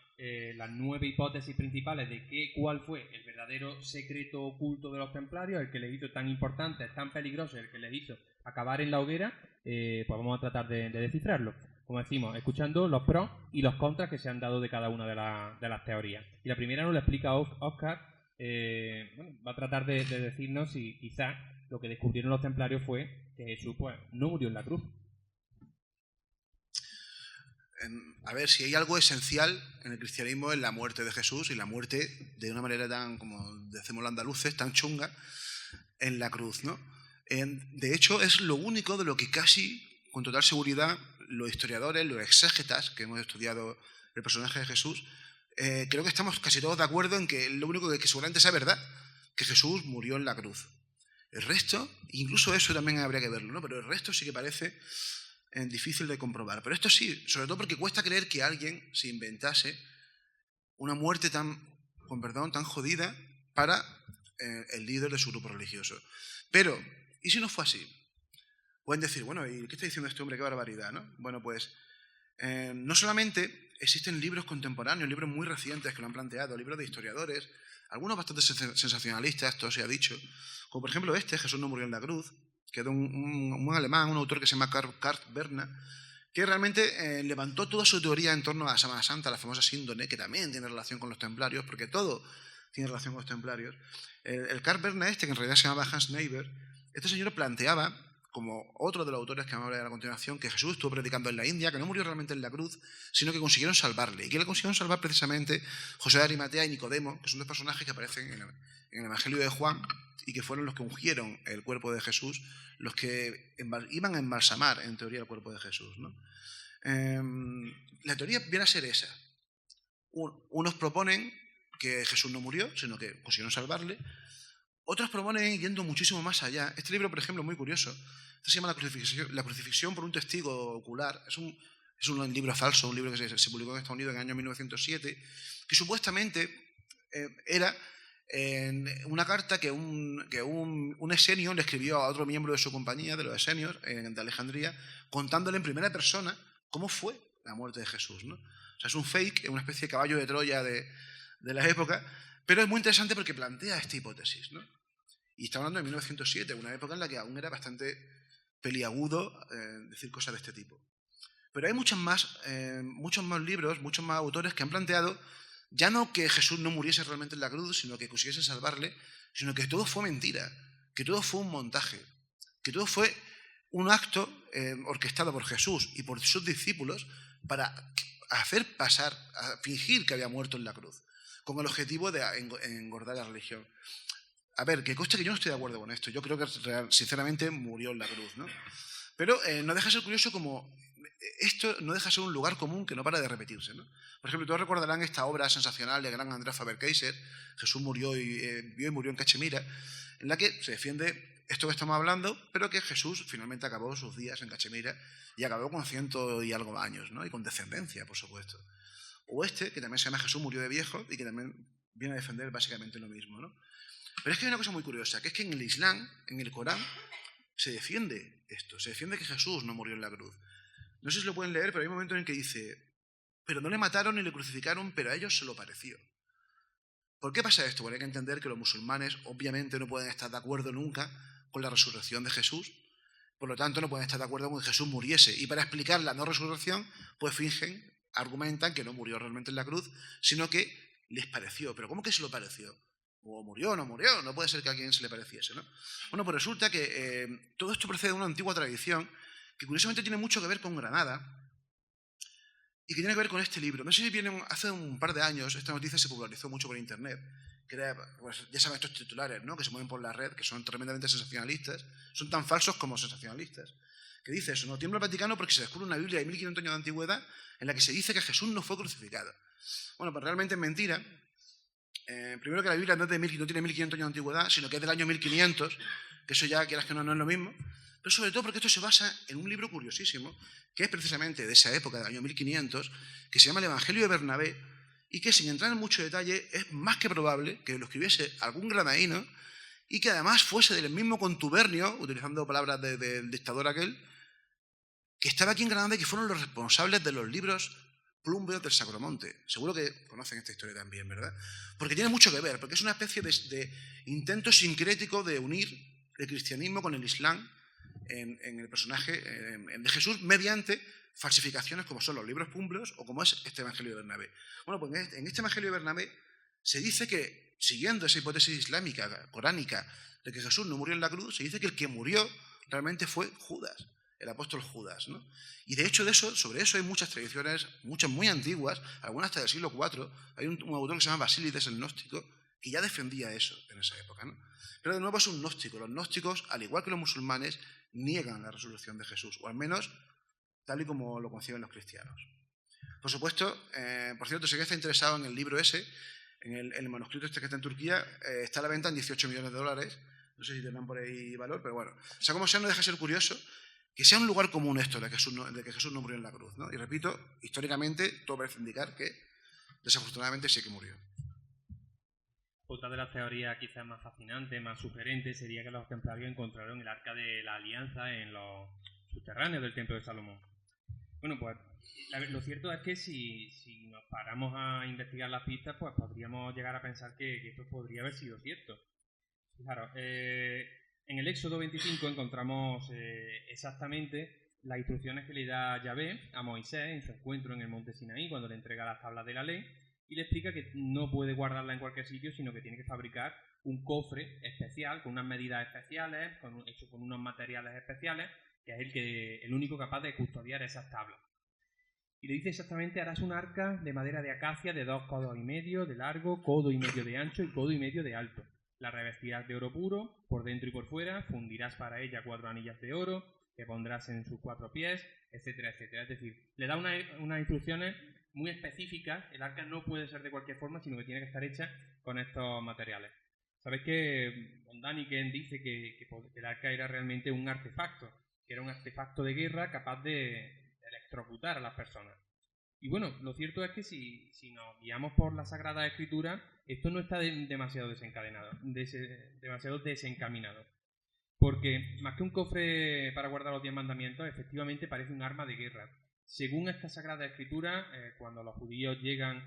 las 9 hipótesis principales de cuál fue el verdadero secreto oculto de los templarios, el que les hizo tan importante, tan peligroso, el que les hizo acabar en la hoguera, pues vamos a tratar de descifrarlo. Como decimos, escuchando los pros y los contras que se han dado de cada una de las teorías. Y la primera nos la explica Óscar, bueno, va a tratar de decirnos si quizás lo que descubrieron los templarios fue que Jesús pues, no murió en la cruz. A ver, si hay algo esencial en el cristianismo es la muerte de Jesús, y la muerte de una manera tan, como decimos los andaluces, tan chunga en la cruz, ¿no? De hecho, es lo único de lo que casi, con total seguridad, los historiadores, los exégetas que hemos estudiado el personaje de Jesús, creo que estamos casi todos de acuerdo en que lo único que seguramente sea verdad, que Jesús murió en la cruz. El resto, incluso eso también habría que verlo, ¿no? Pero el resto sí que parece difícil de comprobar. Pero esto sí, sobre todo porque cuesta creer que alguien se inventase una muerte tan jodida para el líder de su grupo religioso. Pero, ¿y si no fue así? Pueden decir, bueno, ¿y qué está diciendo este hombre? Qué barbaridad, ¿no? Bueno, pues no solamente existen libros contemporáneos, libros muy recientes que lo han planteado, libros de historiadores, algunos bastante sensacionalistas, esto se ha dicho, como por ejemplo Jesús no murió en la cruz, que es de un alemán, un autor que se llama Karl Berner, que realmente levantó toda su teoría en torno a la Semana Santa, la famosa síndone, que también tiene relación con los templarios, porque todo tiene relación con los templarios. El Karl Berner que en realidad se llamaba Hans Niebuhr, este señor planteaba, como otro de los autores que vamos a ver a continuación, que Jesús estuvo predicando en la India, que no murió realmente en la cruz, sino que consiguieron salvarle. ¿Y que le consiguieron salvar? Precisamente José de Arimatea y Nicodemo, que son dos personajes que aparecen en el Evangelio de Juan y que fueron los que ungieron el cuerpo de Jesús, los que iban a embalsamar, en teoría, el cuerpo de Jesús, ¿no? La teoría viene a ser esa. Unos proponen que Jesús no murió, sino que consiguieron salvarle. Otros proponen yendo muchísimo más allá. Este libro, por ejemplo, es muy curioso. Este se llama La crucifixión por un testigo ocular. Es un libro falso, un libro que se publicó en Estados Unidos en el año 1907, que supuestamente era una carta que un esenio le escribió a otro miembro de su compañía, de los esenios, de Alejandría, contándole en primera persona cómo fue la muerte de Jesús, ¿no? O sea, es un fake, es una especie de caballo de Troya de la época, pero es muy interesante porque plantea esta hipótesis, ¿no? Y está hablando de 1907, una época en la que aún era bastante peliagudo decir cosas de este tipo. Pero hay muchos más libros, muchos más autores que han planteado ya no que Jesús no muriese realmente en la cruz, sino que consiguiesen salvarle, sino que todo fue mentira, que todo fue un montaje, que todo fue un acto orquestado por Jesús y por sus discípulos para hacer pasar, a fingir que había muerto en la cruz, con el objetivo de engordar la religión. A ver, que conste que yo no estoy de acuerdo con esto. Yo creo que sinceramente murió en la cruz, ¿no? Pero no deja de ser curioso como esto no deja de ser un lugar común que no para de repetirse, ¿no? Por ejemplo, todos recordarán esta obra sensacional del gran Andrés Faber-Kaiser, Jesús murió y murió en Cachemira, en la que se defiende esto que estamos hablando, pero que Jesús finalmente acabó sus días en Cachemira y acabó con 100 y algo años, ¿no? Y con descendencia, por supuesto. O que también se llama Jesús murió de viejo y que también viene a defender básicamente lo mismo, ¿no? Pero es que hay una cosa muy curiosa, que es que en el Islam, en el Corán, se defiende esto, se defiende que Jesús no murió en la cruz. No sé si lo pueden leer, pero hay un momento en el que dice, pero no le mataron ni le crucificaron, pero a ellos se lo pareció. ¿Por qué pasa esto? Bueno, hay que entender que los musulmanes obviamente no pueden estar de acuerdo nunca con la resurrección de Jesús, por lo tanto no pueden estar de acuerdo con que Jesús muriese, y para explicar la no resurrección, pues argumentan que no murió realmente en la cruz, sino que les pareció. ¿Pero cómo que se lo pareció? O murió o no murió, no puede ser que a alguien se le pareciese, ¿no? Bueno, pues resulta que todo esto procede de una antigua tradición que curiosamente tiene mucho que ver con Granada, y que tiene que ver con este libro. No sé si vienen, hace un par de años esta noticia se popularizó mucho por internet, que era, pues, ya saben, estos titulares, ¿no?, que se mueven por la red, que son tremendamente sensacionalistas, son tan falsos como sensacionalistas, que dice eso, ¿no? Tiembla el Vaticano porque se descubre una Biblia de 1500 años de antigüedad en la que se dice que Jesús no fue crucificado. Bueno, pues realmente es mentira. Primero que la Biblia no tiene 1500 años de antigüedad, sino que es del año 1500, que eso ya, quieras que no es lo mismo, pero sobre todo porque esto se basa en un libro curiosísimo, que es precisamente de esa época, del año 1500, que se llama el Evangelio de Bernabé, y que, sin entrar en mucho detalle, es más que probable que lo escribiese algún granadino y que además fuese del mismo contubernio, utilizando palabras del dictador aquel, que estaba aquí en Granada y que fueron los responsables de los libros Plumbeos del Sacromonte. Seguro que conocen esta historia también, ¿verdad? Porque tiene mucho que ver, porque es una especie de intento sincrético de unir el cristianismo con el islam en el personaje de Jesús mediante falsificaciones como son los libros Plumbeos o como es este Evangelio de Bernabé. Bueno, pues en este Evangelio de Bernabé se dice que, siguiendo esa hipótesis islámica, coránica, de que Jesús no murió en la cruz, se dice que el que murió realmente fue Judas, el apóstol Judas, ¿no? Y de hecho sobre eso hay muchas tradiciones, muchas muy antiguas, algunas hasta del siglo IV. Hay un autor que se llama Basílides el Gnóstico, que ya defendía eso en esa época, ¿no? Pero de nuevo es un gnóstico. Los gnósticos, al igual que los musulmanes, niegan la resurrección de Jesús, o al menos tal y como lo conciben los cristianos. Por supuesto, por cierto, si alguien está interesado en el libro ese, en el manuscrito este que está en Turquía, está a la venta en $18 millones. No sé si tendrán por ahí valor, pero bueno. O sea, como sea, no deja de ser curioso que sea un lugar común esto de que Jesús no murió en la cruz, ¿no? Y repito, históricamente todo parece indicar que desafortunadamente sí que murió. Otra de las teorías quizás más fascinantes, más sugerentes, sería que los templarios encontraron el Arca de la Alianza en los subterráneos del Templo de Salomón. Bueno, pues lo cierto es que si nos paramos a investigar las pistas, pues podríamos llegar a pensar que esto podría haber sido cierto. Claro, en el Éxodo 25 encontramos exactamente las instrucciones que le da Yahvé a Moisés en su encuentro en el monte Sinaí, cuando le entrega las tablas de la ley, y le explica que no puede guardarla en cualquier sitio, sino que tiene que fabricar un cofre especial, con unas medidas especiales, hecho con unos materiales especiales, que es el único capaz de custodiar esas tablas. Y le dice exactamente: harás un arca de madera de acacia de 2,5 codos de largo, 1,5 codos de ancho y 1,5 codos de alto. La revestirás de oro puro, por dentro y por fuera, fundirás para ella 4 anillas de oro, que pondrás en sus 4 pies, etcétera, etcétera. Es decir, le da unas instrucciones muy específicas. El arca no puede ser de cualquier forma, sino que tiene que estar hecha con estos materiales. Sabéis que Von Daniken dice que el arca era realmente un artefacto, que era un artefacto de guerra capaz de electrocutar a las personas. Y bueno, lo cierto es que si nos guiamos por la Sagrada Escritura, esto no está demasiado desencaminado. Porque más que un cofre para guardar los 10 mandamientos, efectivamente parece un arma de guerra. Según esta Sagrada Escritura, cuando los judíos llegan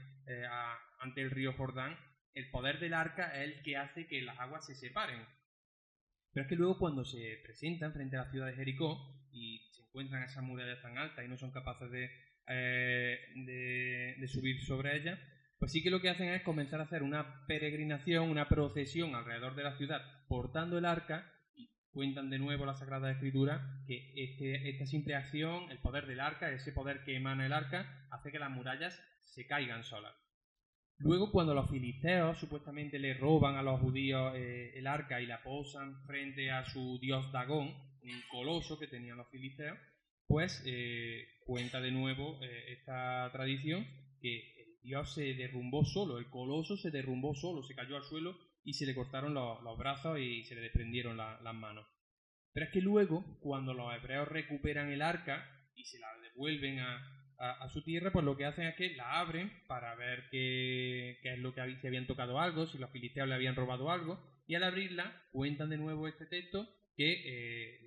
ante el río Jordán, el poder del arca es el que hace que las aguas se separen. Pero es que luego, cuando se presentan frente a la ciudad de Jericó y se encuentran esas murallas tan altas y no son capaces de subir sobre ellas, pues sí que lo que hacen es comenzar a hacer una peregrinación, una procesión alrededor de la ciudad portando el arca. Y cuentan de nuevo la Sagrada Escritura que esta simple acción, el poder del arca, ese poder que emana el arca, hace que las murallas se caigan solas. Luego, cuando los filisteos supuestamente le roban a los judíos el arca y la posan frente a su dios Dagón, un coloso que tenían los filisteos, pues cuenta de nuevo esta tradición que el dios se derrumbó solo, el coloso se derrumbó solo, se cayó al suelo y se le cortaron los brazos y se le desprendieron las manos. Pero es que luego, cuando los hebreos recuperan el arca y se la devuelven a su tierra, pues lo que hacen es que la abren para ver qué es lo que si habían tocado algo, si los filisteos le habían robado algo, y al abrirla cuentan de nuevo este texto que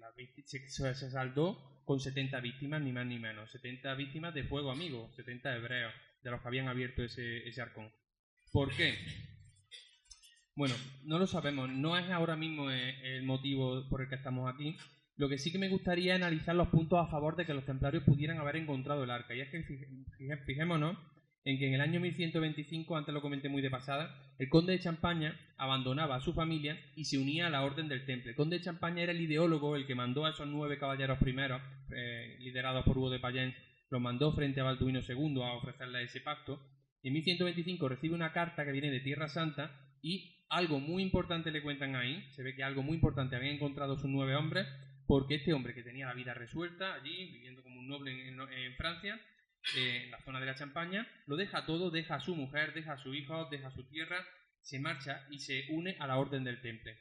se saldó con 70 víctimas, ni más ni menos, 70 víctimas de fuego amigo, 70 hebreos de los que habían abierto ese arcón. ¿Por qué? Bueno, no lo sabemos, no es ahora mismo el motivo por el que estamos aquí. Lo que sí que me gustaría es analizar los puntos a favor de que los templarios pudieran haber encontrado el arca. Y es que fijémonos en que en el año 1125, antes lo comenté muy de pasada, el conde de Champaña abandonaba a su familia y se unía a la Orden del Temple. El conde de Champaña era el ideólogo, el que mandó a esos 9 caballeros primeros, liderados por Hugo de Payens, lo mandó frente a Balduino II a ofrecerle ese pacto. En 1125 recibe una carta que viene de Tierra Santa y algo muy importante le cuentan ahí. Se ve que algo muy importante habían encontrado sus 9 hombres, porque este hombre que tenía la vida resuelta allí, viviendo como un noble en Francia, en la zona de la Champaña, lo deja todo, deja a su mujer, deja a su hijo, deja su tierra, se marcha y se une a la Orden del Temple.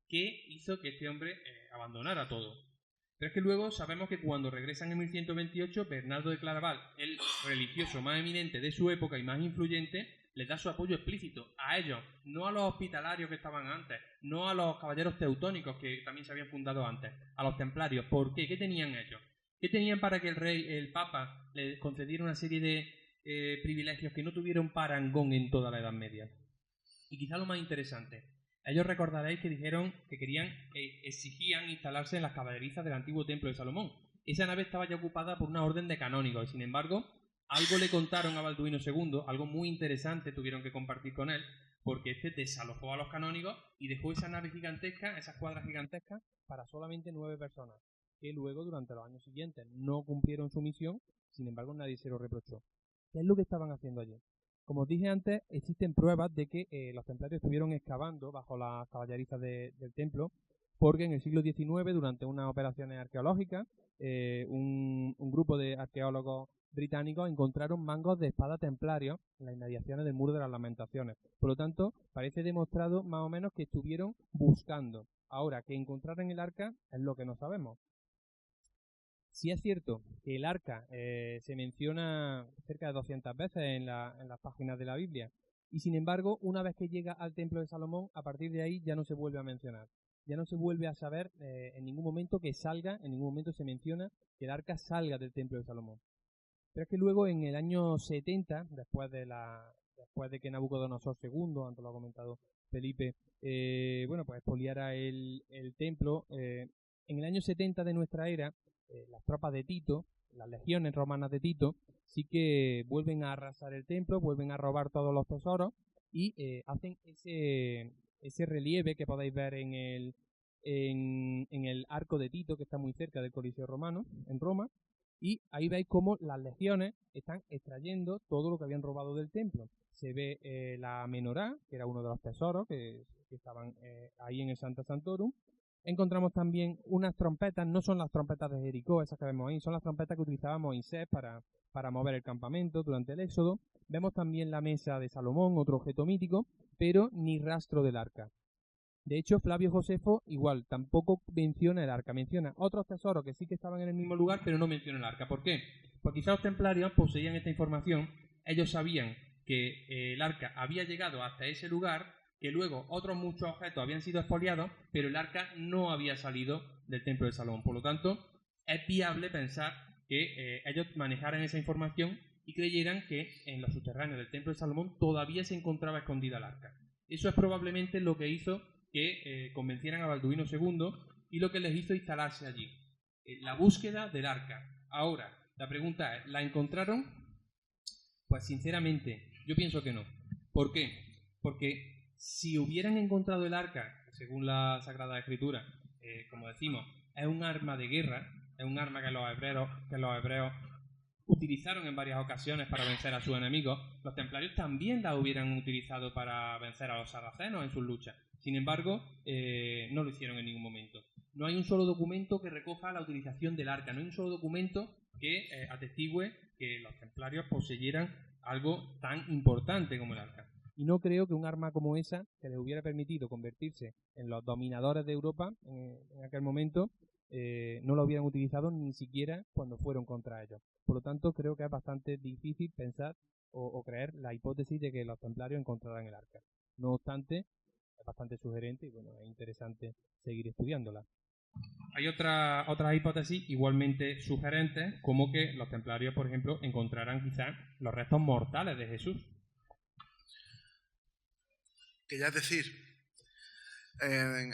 ¿Qué hizo que este hombre abandonara todo? Pero es que luego sabemos que cuando regresan en 1128, Bernardo de Claraval, el religioso más eminente de su época y más influyente, les da su apoyo explícito a ellos, no a los hospitalarios que estaban antes, no a los caballeros teutónicos que también se habían fundado antes, a los templarios. ¿Por qué? ¿Qué tenían ellos? ¿Qué tenían para que el rey, el papa, le concediera una serie de privilegios que no tuvieron parangón en toda la Edad Media? Y quizá lo más interesante, ellos recordaréis que dijeron que exigían instalarse en las caballerizas del antiguo templo de Salomón. Esa nave estaba ya ocupada por una orden de canónigos y sin embargo algo le contaron a Balduino II, algo muy interesante tuvieron que compartir con él, porque este desalojó a los canónigos y dejó esa nave gigantesca, esas cuadras gigantescas, para solamente 9 personas, que luego durante los años siguientes no cumplieron su misión, sin embargo nadie se lo reprochó. ¿Qué es lo que estaban haciendo allí? Como os dije antes, existen pruebas de que los templarios estuvieron excavando bajo las caballerizas del templo, porque en el siglo XIX, durante unas operaciones arqueológicas, un grupo de arqueólogos británicos encontraron mangos de espada templarios en las inmediaciones del Muro de las Lamentaciones. Por lo tanto, parece demostrado más o menos que estuvieron buscando. Ahora, que encontraron el arca es lo que no sabemos. Sí es cierto que el arca se menciona cerca de 200 veces en las páginas de la Biblia, y sin embargo, una vez que llega al Templo de Salomón, a partir de ahí ya no se vuelve a mencionar. Ya no se vuelve a saber en ningún momento que salga, en ningún momento se menciona que el arca salga del Templo de Salomón. Pero es que luego en el año 70, después de que Nabucodonosor II, antes lo ha comentado Felipe, pues expoliara el templo, en el año 70 de nuestra era, las tropas de Tito, las legiones romanas de Tito, sí que vuelven a arrasar el templo, vuelven a robar todos los tesoros y hacen ese relieve que podéis ver en el arco de Tito, que está muy cerca del Coliseo Romano, en Roma. Y ahí veis cómo las legiones están extrayendo todo lo que habían robado del templo. Se ve la menorá, que era uno de los tesoros que estaban ahí en el Sancta Sanctorum. Encontramos también unas trompetas, no son las trompetas de Jericó, esas que vemos ahí, son las trompetas que utilizaba Moisés para mover el campamento durante el Éxodo. Vemos también la mesa de Salomón, otro objeto mítico, pero ni rastro del arca. De hecho, Flavio Josefo igual, tampoco menciona el arca, menciona otros tesoros que sí que estaban en el mismo lugar, pero no menciona el arca. ¿Por qué? Porque quizás los templarios poseían esta información, ellos sabían que el arca había llegado hasta ese lugar, que luego otros muchos objetos habían sido expoliados, pero el arca no había salido del templo de Salomón. Por lo tanto, es viable pensar que ellos manejaran esa información y creyeran que en los subterráneos del templo de Salomón todavía se encontraba escondida el arca. Eso es probablemente lo que hizo que convencieran a Balduino II y lo que les hizo instalarse allí. La búsqueda del arca. Ahora, la pregunta es, ¿la encontraron? Pues sinceramente, yo pienso que no. ¿Por qué? Porque si hubieran encontrado el arca, según la Sagrada Escritura, como decimos, es un arma de guerra, es un arma que los hebreos utilizaron en varias ocasiones para vencer a sus enemigos, los templarios también la hubieran utilizado para vencer a los sarracenos en sus luchas. Sin embargo, no lo hicieron en ningún momento. No hay un solo documento que recoja la utilización del arca, no hay un solo documento que atestigüe que los templarios poseyeran algo tan importante como el arca. Y no creo que un arma como esa, que les hubiera permitido convertirse en los dominadores de Europa en aquel momento, no lo hubieran utilizado ni siquiera cuando fueron contra ellos. Por lo tanto, creo que es bastante difícil pensar o creer la hipótesis de que los templarios encontraran el arca. No obstante, es bastante sugerente y bueno, es interesante seguir estudiándola. Hay otras hipótesis igualmente sugerentes, como que los templarios, por ejemplo, encontraran quizás los restos mortales de Jesús. Que ya es decir,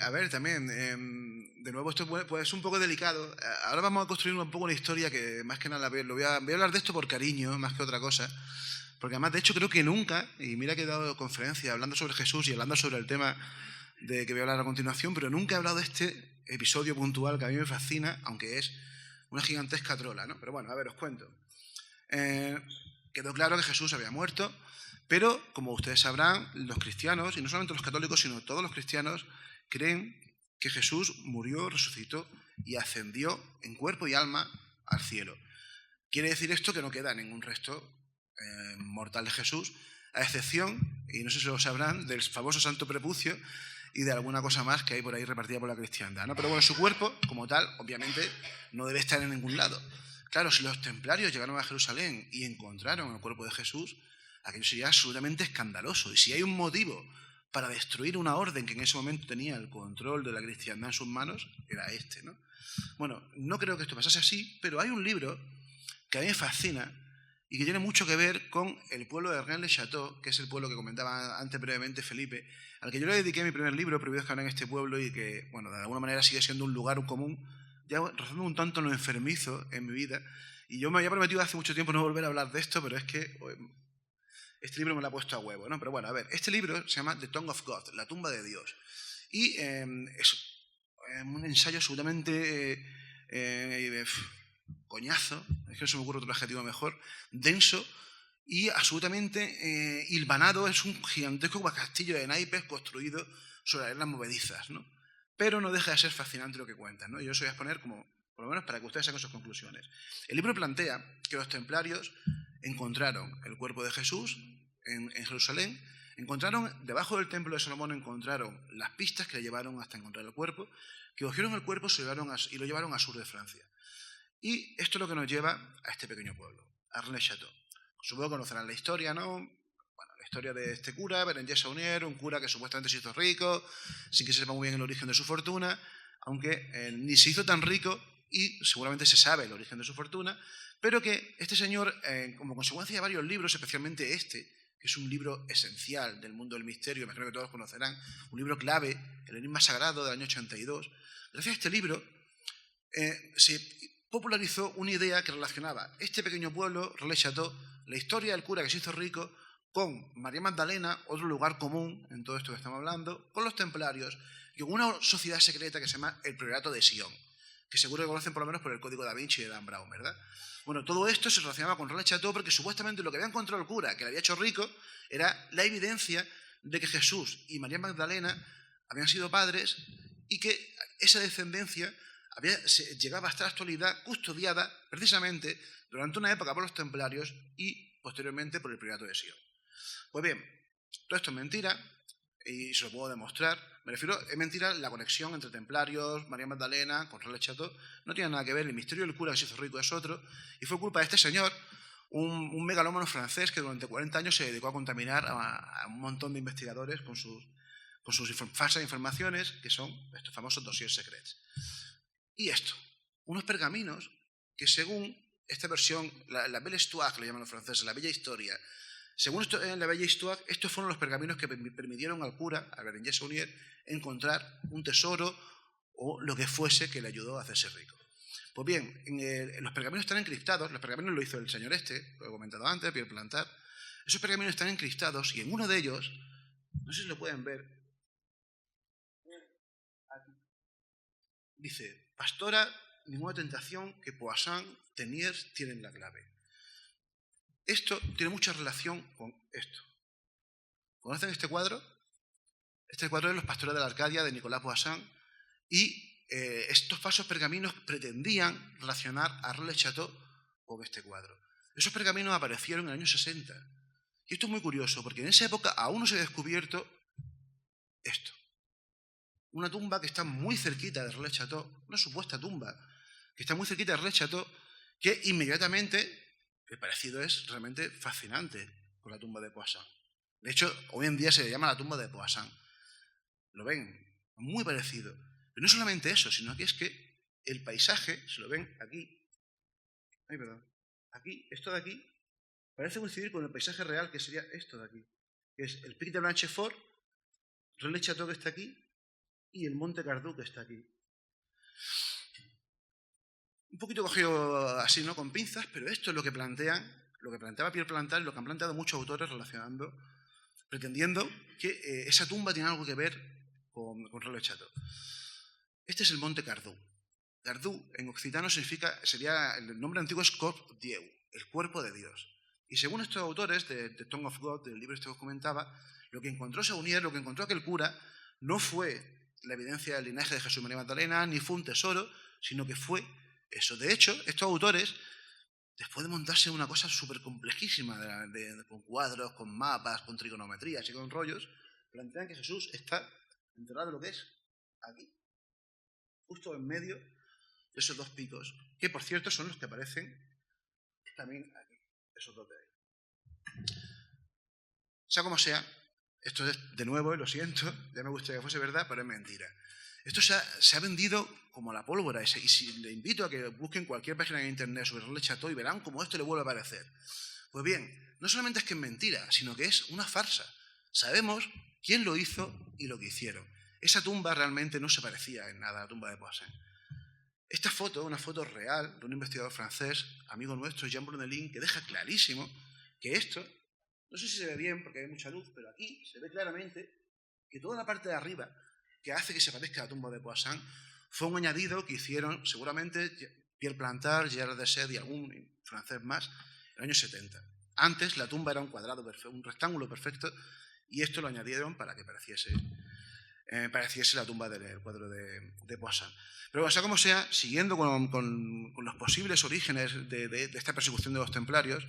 a ver, también, de nuevo esto puede ser un poco delicado. Ahora vamos a construir un poco una historia que más que nada voy a hablar de esto por cariño, más que otra cosa. Porque además, de hecho, creo que nunca, y mira que he dado conferencias hablando sobre Jesús y hablando sobre el tema de que voy a hablar a continuación, pero nunca he hablado de este episodio puntual que a mí me fascina, aunque es una gigantesca trola, ¿no? Pero bueno, a ver, os cuento. quedó claro que Jesús había muerto, pero, como ustedes sabrán, los cristianos, y no solamente los católicos, sino todos los cristianos, creen que Jesús murió, resucitó y ascendió en cuerpo y alma al cielo. Quiere decir esto que no queda ningún resto mortal de Jesús, a excepción, y no sé si lo sabrán, del famoso santo prepucio y de alguna cosa más que hay por ahí repartida por la cristiandad, ¿no? Pero bueno, su cuerpo, como tal, obviamente, no debe estar en ningún lado. Claro, si los templarios llegaron a Jerusalén y encontraron el cuerpo de Jesús, aquello sería absolutamente escandaloso. Y si hay un motivo para destruir una orden que en ese momento tenía el control de la cristiandad en sus manos, era este, ¿no? Bueno, no creo que esto pasase así, pero hay un libro que a mí me fascina y que tiene mucho que ver con el pueblo de Rennes-le-Château, que es el pueblo que comentaba antes brevemente Felipe, al que yo le dediqué mi primer libro, Prohibidos que hablan en este pueblo, y que, bueno, de alguna manera sigue siendo un lugar común, ya rozando un tanto lo enfermizo en mi vida. Y yo me había prometido hace mucho tiempo no volver a hablar de esto, pero es que este libro me lo ha puesto a huevo, ¿no? Pero bueno, a ver, este libro se llama The Tomb of God, la tumba de Dios. Y es un ensayo absolutamente coñazo, es que no se me ocurre otro adjetivo mejor, denso y absolutamente hilvanado. Es un gigantesco castillo de naipes construido sobre arenas movedizas, ¿no? Pero no deja de ser fascinante lo que cuentan, ¿no? Yo os voy a exponer como, por lo menos para que ustedes saquen sus conclusiones. El libro plantea que los templarios encontraron el cuerpo de Jesús en Jerusalén, encontraron, debajo del templo de Salomón, encontraron las pistas que le llevaron hasta encontrar el cuerpo, que cogieron el cuerpo y lo llevaron al sur de Francia. Y esto es lo que nos lleva a este pequeño pueblo, a Rennes-le-Château. Supongo que conocerán la historia, ¿no? Bueno, la historia de este cura, Berenguer Saunier, un cura que supuestamente se hizo rico, sin que se sepa muy bien el origen de su fortuna, aunque ni se hizo tan rico y seguramente se sabe el origen de su fortuna, pero que este señor, como consecuencia de varios libros, especialmente este, que es un libro esencial del mundo del misterio, imagino que todos conocerán, un libro clave, El Enigma Sagrado, del año 82, gracias a este libro se popularizó una idea que relacionaba este pequeño pueblo, Rennes-le-Château, la historia del cura que se hizo rico, con María Magdalena, otro lugar común en todo esto que estamos hablando, con los templarios y con una sociedad secreta que se llama el Priorato de Sion, que seguro que conocen por lo menos por el Código da Vinci de Dan Brown, ¿verdad? Bueno, todo esto se relacionaba con Rennes-le-Château porque supuestamente lo que había encontrado el cura, que le había hecho rico, era la evidencia de que Jesús y María Magdalena habían sido padres y que esa descendencia llegaba hasta la actualidad custodiada precisamente durante una época por los templarios y posteriormente por el Priorato de Sion. Pues bien, todo esto es mentira y se lo puedo demostrar. Me refiero, es mentira la conexión entre templarios, María Magdalena, con Rennes-le-Château. No tiene nada que ver, el misterio del cura que se hizo rico es otro. Y fue culpa de este señor, un megalómano francés que durante 40 años se dedicó a contaminar a un montón de investigadores con sus falsas informaciones, que son estos famosos dossiers secrets. Y esto, unos pergaminos que según esta versión, la Belle Histoire, que le llaman los franceses, la Bella Historia, según la Bella Histoire, estos fueron los pergaminos que permitieron al cura, a Berenguer Saunier, encontrar un tesoro o lo que fuese que le ayudó a hacerse rico. Pues bien, los pergaminos están encriptados, los pergaminos lo hizo el señor lo he comentado antes, Pierre Plantard. Esos pergaminos están encriptados y en uno de ellos, no sé si lo pueden ver, dice: pastora, ninguna tentación que Poisson, Teniers tienen la clave. Esto tiene mucha relación con esto. ¿Conocen este cuadro? Este cuadro es Los pastores de la Arcadia, de Nicolas Poisson, y estos falsos pergaminos pretendían relacionar a Rennes-le-Château con este cuadro. Esos pergaminos aparecieron en el año 60. Y esto es muy curioso, porque en esa época aún no se ha descubierto esto. Una tumba que está muy cerquita de Rennes-le-Château, una supuesta tumba que está muy cerquita de Rennes-le-Château, que inmediatamente el parecido es realmente fascinante con la tumba de Poisson. De hecho, hoy en día se le llama la tumba de Poisson. ¿Lo ven? Muy parecido. Pero no solamente eso, sino que es que el paisaje, si lo ven aquí, aquí, esto de aquí, parece coincidir con el paisaje real, que sería esto de aquí, que es el Pic de Blanchefort, Rennes-le-Château, que está aquí, y el Monte Cardou, que está aquí. Un poquito cogido así, ¿no?, con pinzas, pero esto es lo que planteaba Pierre Plantard y lo que han planteado muchos autores pretendiendo que esa tumba tiene algo que ver con Rennes-le-Château. Este es el Monte Cardou. Cardou en occitano el nombre antiguo es Corp Dieu, el cuerpo de Dios. Y según estos autores de Tongue of God, del libro este que os comentaba, lo que encontró Saunier, lo que encontró aquel cura, no fue la evidencia del linaje de Jesús y María Magdalena, ni fue un tesoro, sino que fue eso. De hecho, estos autores, después de montarse una cosa súper complejísima, con cuadros, con mapas, con trigonometrías y con rollos, plantean que Jesús está enterrado en lo que es aquí, justo en medio de esos dos picos, que por cierto son los que aparecen también aquí, esos dos de ahí. Sea como sea, esto es, de nuevo, y lo siento, ya me gustaría que fuese verdad, pero es mentira. Esto se ha vendido como la pólvora, y si le invito a que busquen cualquier página en internet sobre René Chateau y verán cómo esto le vuelve a aparecer. Pues bien, no solamente es que es mentira, sino que es una farsa. Sabemos quién lo hizo y lo que hicieron. Esa tumba realmente no se parecía en nada a la tumba de Poussin. Esta foto, una foto real de un investigador francés, amigo nuestro, Jean Brunelin, que deja clarísimo que esto, no sé si se ve bien porque hay mucha luz, pero aquí se ve claramente que toda la parte de arriba que hace que se parezca a la tumba de Poussin fue un añadido que hicieron seguramente Pierre Plantard, Gerard de Sède y algún francés más en el año 70. Antes la tumba era un cuadrado perfecto, un rectángulo perfecto, y esto lo añadieron para que pareciese la tumba del cuadro de Poussin. Pero bueno, sea como sea, siguiendo con los posibles orígenes de esta persecución de los templarios,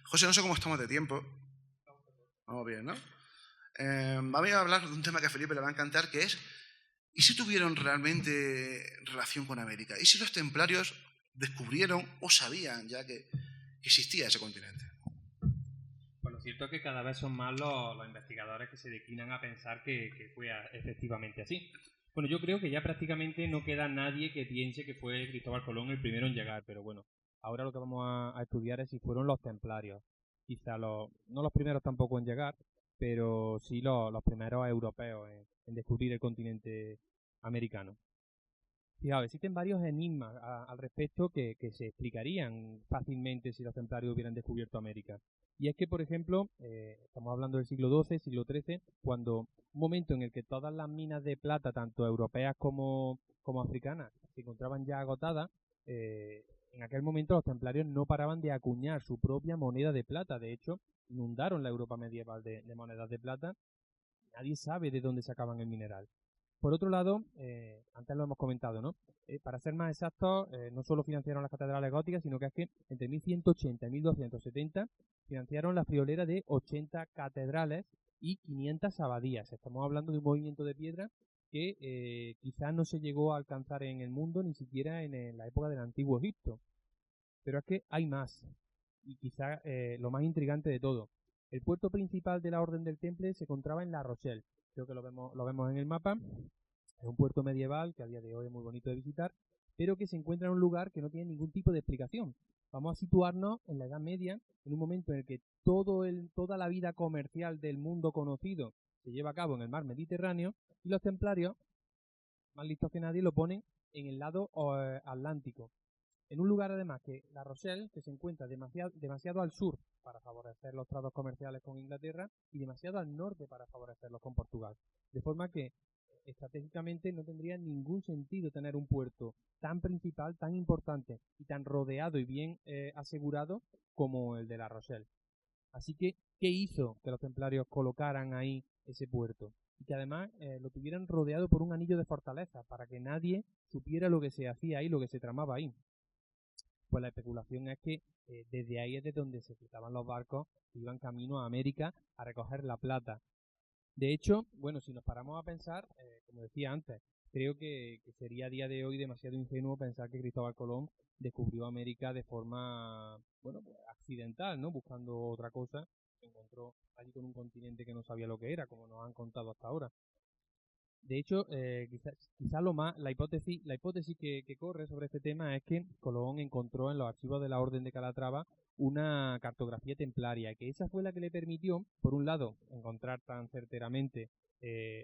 José, no sé cómo estamos de tiempo. Vamos bien, ¿no? Vamos a hablar de un tema que a Felipe le va a encantar, que es ¿y si tuvieron realmente relación con América? ¿Y si los templarios descubrieron o sabían ya que existía ese continente? Pues lo cierto es que cada vez son más los investigadores que se declinan a pensar que fue efectivamente así. Bueno, yo creo que ya prácticamente no queda nadie que piense que fue Cristóbal Colón el primero en llegar, pero bueno, ahora lo que vamos a estudiar es si fueron los templarios. Quizá no los primeros tampoco en llegar, pero sí los primeros europeos en descubrir el continente americano. Fijaos, existen varios enigmas al respecto que se explicarían fácilmente si los templarios hubieran descubierto América. Y es que, por ejemplo, estamos hablando del siglo XII, siglo XIII, cuando un momento en el que todas las minas de plata, tanto europeas como africanas, se encontraban ya agotadas, en aquel momento los templarios no paraban de acuñar su propia moneda de plata. De hecho, inundaron la Europa medieval de monedas de plata. Nadie sabe de dónde sacaban el mineral. Por otro lado, antes lo hemos comentado, ¿no? Para ser más exactos, no solo financiaron las catedrales góticas, sino que es que entre 1180 y 1270 financiaron la friolera de 80 catedrales y 500 abadías. Estamos hablando de un movimiento de piedra que quizás no se llegó a alcanzar en el mundo ni siquiera en la época del Antiguo Egipto. Pero es que hay más, y quizás lo más intrigante de todo. El puerto principal de la Orden del Temple se encontraba en La Rochelle. Creo que lo vemos en el mapa. Es un puerto medieval que a día de hoy es muy bonito de visitar, pero que se encuentra en un lugar que no tiene ningún tipo de explicación. Vamos a situarnos en la Edad Media, en un momento en el que toda la vida comercial del mundo conocido se lleva a cabo en el mar Mediterráneo, y los templarios, más listos que nadie, lo ponen en el lado atlántico. En un lugar, además, que La Rochelle, que se encuentra demasiado al sur para favorecer los tratos comerciales con Inglaterra y demasiado al norte para favorecerlos con Portugal. De forma que, estratégicamente, no tendría ningún sentido tener un puerto tan principal, tan importante y tan rodeado y bien asegurado como el de La Rochelle. Así que, ¿qué hizo que los templarios colocaran ahí ese puerto? Y que además lo tuvieran rodeado por un anillo de fortaleza, para que nadie supiera lo que se hacía ahí, lo que se tramaba ahí. Pues la especulación es que desde ahí es de donde se cruzaban los barcos que iban camino a América a recoger la plata. De hecho, bueno, si nos paramos a pensar, como decía antes, creo que sería a día de hoy demasiado ingenuo pensar que Cristóbal Colón descubrió América de forma, bueno, pues accidental, ¿no? Buscando otra cosa, se encontró allí con un continente que no sabía lo que era, como nos han contado hasta ahora. De hecho, quizás la hipótesis que corre sobre este tema es que Colón encontró en los archivos de la Orden de Calatrava una cartografía templaria, que esa fue la que le permitió, por un lado, encontrar tan certeramente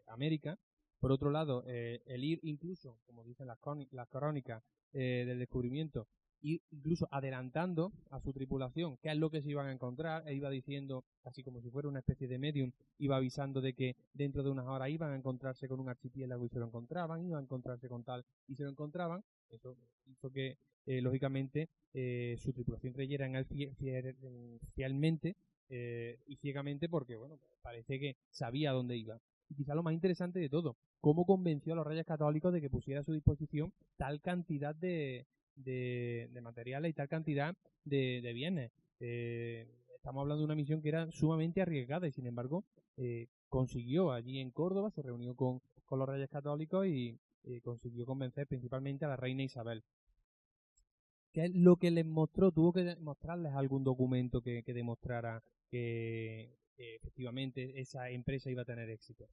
América, por otro lado, el ir incluso, como dicen las crónicas del descubrimiento, ir incluso adelantando a su tripulación qué es lo que se iban a encontrar, e iba diciendo, casi como si fuera una especie de medium, iba avisando de que dentro de unas horas iban a encontrarse con un archipiélago y se lo encontraban, iban a encontrarse con tal y se lo encontraban. Eso hizo que lógicamente, su tripulación creyera en él fielmente y ciegamente porque, bueno, parece que sabía a dónde iba. Y quizá lo más interesante de todo, cómo convenció a los Reyes Católicos de que pusiera a su disposición tal cantidad de materiales y tal cantidad de bienes. Estamos hablando de una misión que era sumamente arriesgada y, sin embargo, consiguió allí en Córdoba, se reunió con los Reyes Católicos y consiguió convencer principalmente a la reina Isabel. ¿Qué es lo que les mostró? Tuvo que mostrarles algún documento que demostrara que efectivamente esa empresa iba a tener éxito.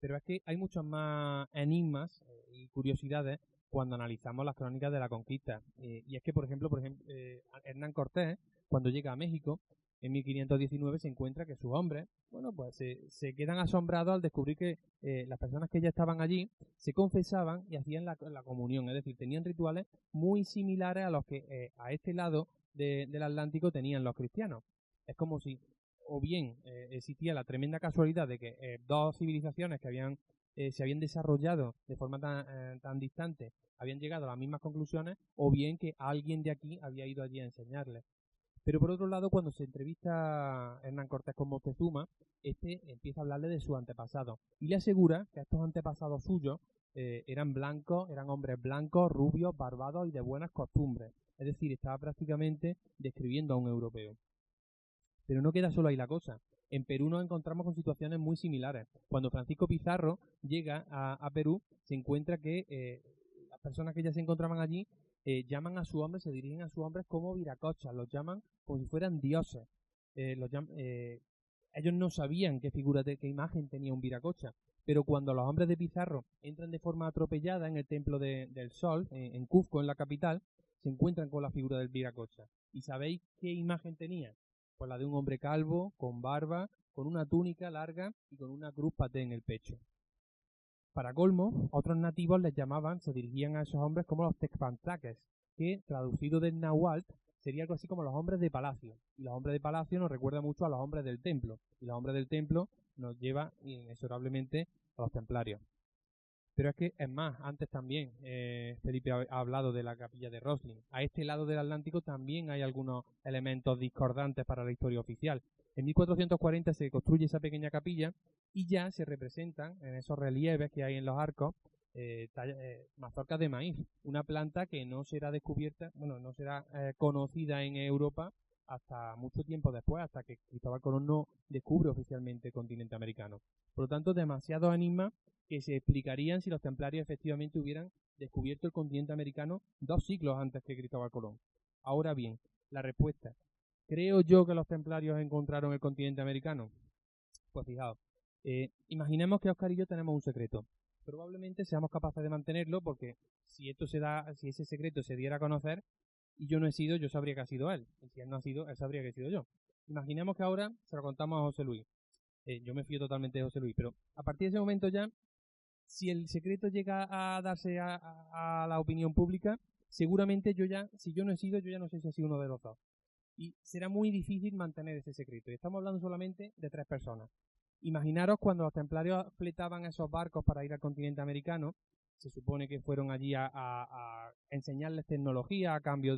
Pero es que hay muchos más enigmas y curiosidades cuando analizamos las crónicas de la conquista. Y es que, por ejemplo, Hernán Cortés, cuando llega a México, en 1519 se encuentra que sus hombres, bueno, pues se quedan asombrados al descubrir que las personas que ya estaban allí se confesaban y hacían la comunión, es decir, tenían rituales muy similares a los que a este lado del Atlántico tenían los cristianos. Es como si, o bien existía la tremenda casualidad de que dos civilizaciones que se habían desarrollado de forma tan distante habían llegado a las mismas conclusiones, o bien que alguien de aquí había ido allí a enseñarles. Pero por otro lado, cuando se entrevista a Hernán Cortés con Moctezuma, empieza a hablarle de su antepasado y le asegura que estos antepasados suyos eran blancos, eran hombres blancos, rubios, barbados y de buenas costumbres. Es decir, estaba prácticamente describiendo a un europeo. Pero no queda solo ahí la cosa. En Perú nos encontramos con situaciones muy similares. Cuando Francisco Pizarro llega a Perú, se encuentra que las personas que ya se encontraban allí llaman a sus hombres, se dirigen a sus hombres como viracochas, los llaman como si fueran dioses. Ellos no sabían qué imagen tenía un viracocha, pero cuando los hombres de Pizarro entran de forma atropellada en el Templo del Sol, en Cuzco, en la capital, se encuentran con la figura del viracocha. ¿Y sabéis qué imagen tenía? Pues la de un hombre calvo, con barba, con una túnica larga y con una cruz paté en el pecho. Para colmo, otros nativos se dirigían a esos hombres como los tecpantlaques, que traducido del náhuatl sería algo así como los hombres de palacio. Y los hombres de palacio nos recuerda mucho a los hombres del templo. Y los hombres del templo nos lleva inexorablemente a los templarios. Pero es que, es más, antes también Felipe ha hablado de la capilla de Rosslyn. A este lado del Atlántico también hay algunos elementos discordantes para la historia oficial. En 1440 se construye esa pequeña capilla y ya se representan en esos relieves que hay en los arcos mazorcas de maíz, una planta que no será descubierta, no será conocida en Europa hasta mucho tiempo después, hasta que Cristóbal Colón no descubre oficialmente el continente americano. Por lo tanto, demasiados enigmas que se explicarían si los templarios efectivamente hubieran descubierto el continente americano 2 siglos antes que Cristóbal Colón. Ahora bien, la respuesta. ¿Creo yo que los templarios encontraron el continente americano? Pues fijaos, imaginemos que Óscar y yo tenemos un secreto. Probablemente seamos capaces de mantenerlo porque si ese secreto se diera a conocer y yo no he sido, yo sabría que ha sido él. Y si él no ha sido, él sabría que he sido yo. Imaginemos que ahora se lo contamos a José Luis. Yo me fío totalmente de José Luis, pero a partir de ese momento ya, si el secreto llega a darse a la opinión pública, seguramente si yo no he sido, yo ya no sé si ha sido uno de los dos. Y será muy difícil mantener ese secreto. Y estamos hablando solamente de 3 personas. Imaginaros cuando los templarios fletaban esos barcos para ir al continente americano, se supone que fueron allí a enseñarles tecnología a cambio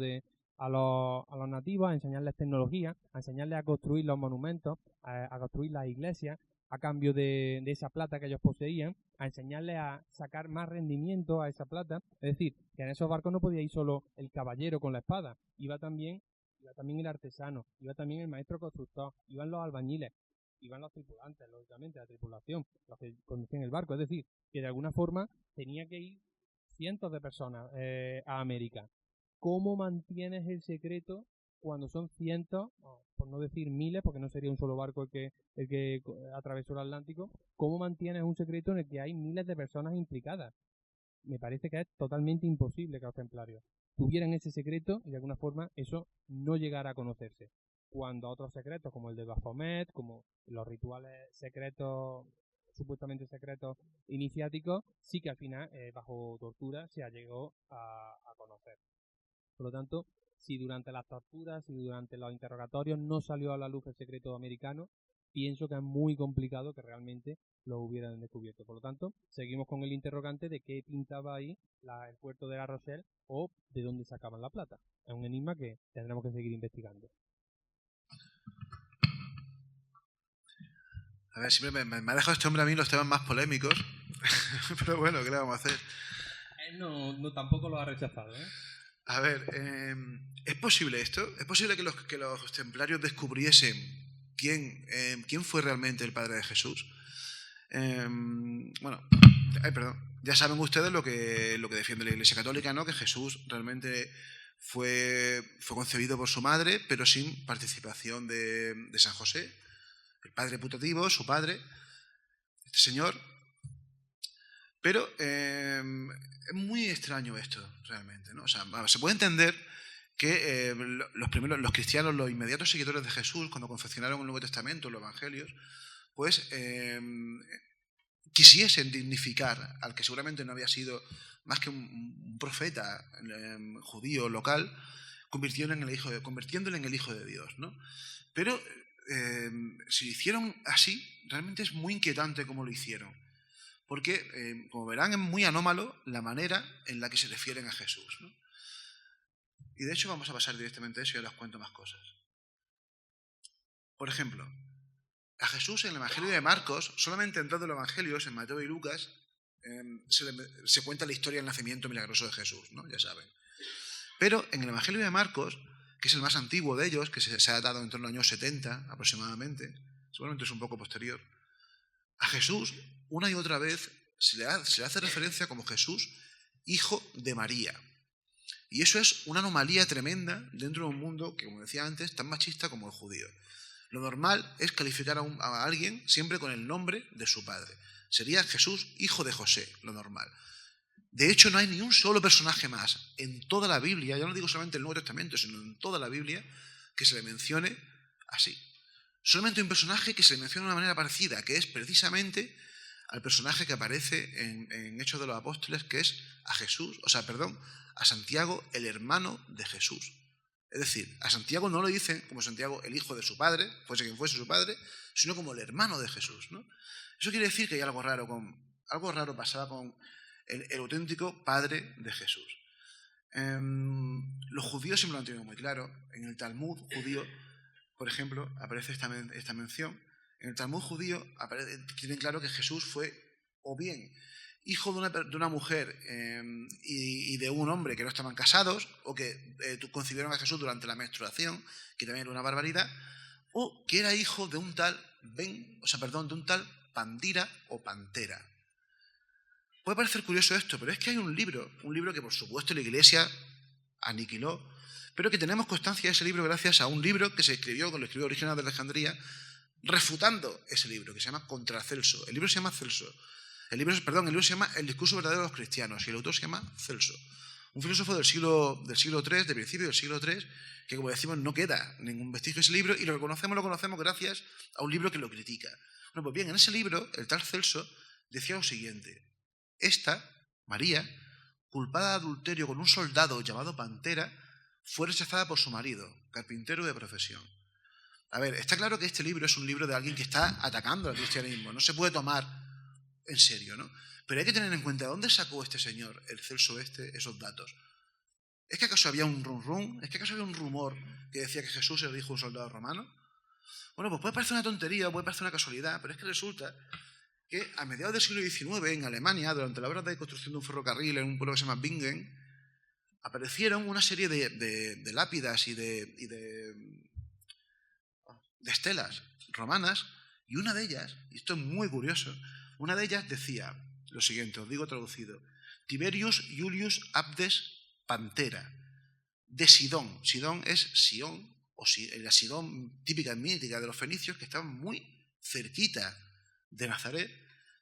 a los nativos, a enseñarles tecnología, a enseñarles a construir los monumentos, a construir las iglesias, a cambio de esa plata que ellos poseían, a enseñarles a sacar más rendimiento a esa plata. Es decir, que en esos barcos no podía ir solo el caballero con la espada, iba también el artesano, iba también el maestro constructor, iban los albañiles, iban los tripulantes, lógicamente, la tripulación, los que conducían el barco. Es decir, que de alguna forma tenía que ir cientos de personas a América. ¿Cómo mantienes el secreto cuando son cientos, por no decir miles, porque no sería un solo barco el que atravesó el Atlántico? ¿Cómo mantienes un secreto en el que hay miles de personas implicadas? Me parece que es totalmente imposible que los templarios tuvieran ese secreto y de alguna forma eso no llegara a conocerse. Cuando otros secretos, como el de Baphomet, como los rituales secretos, supuestamente secretos iniciáticos, sí que al final, bajo tortura, se llegó a conocer. Por lo tanto, si durante las torturas y durante los interrogatorios no salió a la luz el secreto americano, pienso que es muy complicado que realmente lo hubieran descubierto. Por lo tanto, seguimos con el interrogante de qué pintaba ahí el puerto de La Rochelle o de dónde sacaban la plata. Es un enigma que tendremos que seguir investigando. A ver, siempre me ha dejado este hombre a mí los temas más polémicos, pero bueno, ¿qué le vamos a hacer? No, tampoco lo ha rechazado, ¿eh? A ver, ¿es posible esto? ¿Es posible que los templarios descubriesen quién fue realmente el padre de Jesús? Ya saben ustedes lo que defiende la Iglesia Católica, ¿no? Que Jesús realmente fue concebido por su madre, pero sin participación de San José, el padre putativo, su padre, este señor. Pero es muy extraño esto, realmente, ¿no? O sea, se puede entender que los cristianos, los inmediatos seguidores de Jesús, cuando confeccionaron el Nuevo Testamento, los Evangelios, pues quisiesen dignificar al que seguramente no había sido más que un profeta judío local, convirtiéndole en el Hijo de Dios, ¿no? Pero si lo hicieron así, realmente es muy inquietante cómo lo hicieron. Porque, como verán, es muy anómalo la manera en la que se refieren a Jesús, ¿no? Y de hecho vamos a pasar directamente a eso y ahora os cuento más cosas. Por ejemplo, a Jesús en el Evangelio de Marcos, solamente en dos de los Evangelios, en Mateo y Lucas, se cuenta la historia del nacimiento milagroso de Jesús, ¿no? Ya saben. Pero en el Evangelio de Marcos, que es el más antiguo de ellos, que se ha dado en torno a los años 70 aproximadamente, seguramente es un poco posterior, a Jesús una y otra vez se le hace referencia como Jesús, hijo de María. Y eso es una anomalía tremenda dentro de un mundo que, como decía antes, tan machista como el judío. Lo normal es calificar a alguien siempre con el nombre de su padre. Sería Jesús, hijo de José, lo normal. De hecho, no hay ni un solo personaje más en toda la Biblia, ya no digo solamente en el Nuevo Testamento, sino en toda la Biblia, que se le mencione así. Solamente hay un personaje que se le menciona de una manera parecida, que es precisamente al personaje que aparece en Hechos de los Apóstoles, que es a Santiago, el hermano de Jesús. Es decir, a Santiago no lo dicen como Santiago, el hijo de su padre, fuese quien fuese su padre, sino como el hermano de Jesús, ¿no? Eso quiere decir que hay algo raro pasaba con el auténtico padre de Jesús. Los judíos siempre lo han tenido muy claro. En el Talmud judío, por ejemplo, aparece esta mención. En el Talmud judío tienen claro que Jesús fue o bien hijo de una mujer y de un hombre que no estaban casados, o que concibieron a Jesús durante la menstruación, que también era una barbaridad, o que era hijo de un tal Pandira o Pantera. Puede parecer curioso esto, pero es que hay un libro que por supuesto la Iglesia aniquiló, pero que tenemos constancia de ese libro gracias a un libro que se escribió con el escritor original de Alejandría, refutando ese libro, que se llama Contra Celso. El libro se llama Celso. El libro se llama El discurso verdadero de los cristianos, y el autor se llama Celso. Un filósofo del siglo III, de principio del siglo III, que, como decimos, no queda ningún vestigio de ese libro, y lo conocemos gracias a un libro que lo critica. Bueno, pues bien, en ese libro, el tal Celso decía lo siguiente: esta, María, culpada de adulterio con un soldado llamado Pantera, fue rechazada por su marido, carpintero de profesión. A ver, está claro que este libro es un libro de alguien que está atacando al cristianismo, no se puede tomar en serio, ¿no? Pero hay que tener en cuenta de dónde sacó este señor, el Celso esos datos. ¿Es que acaso había un rum? ¿Es que acaso había un rumor que decía que Jesús era el hijo de un soldado romano? Bueno, pues puede parecer una tontería, puede parecer una casualidad, pero es que resulta que a mediados del siglo XIX, en Alemania, durante la obra de construcción de un ferrocarril en un pueblo que se llama Bingen, aparecieron una serie de lápidas y de estelas romanas, y una de ellas, y esto es muy curioso, una de ellas decía lo siguiente, os digo traducido: Tiberius Iulius Abdes Pantera, de Sidón. Sidón es Sion, o la Sidón típica y mítica de los fenicios, que estaban muy cerquita de Nazaret.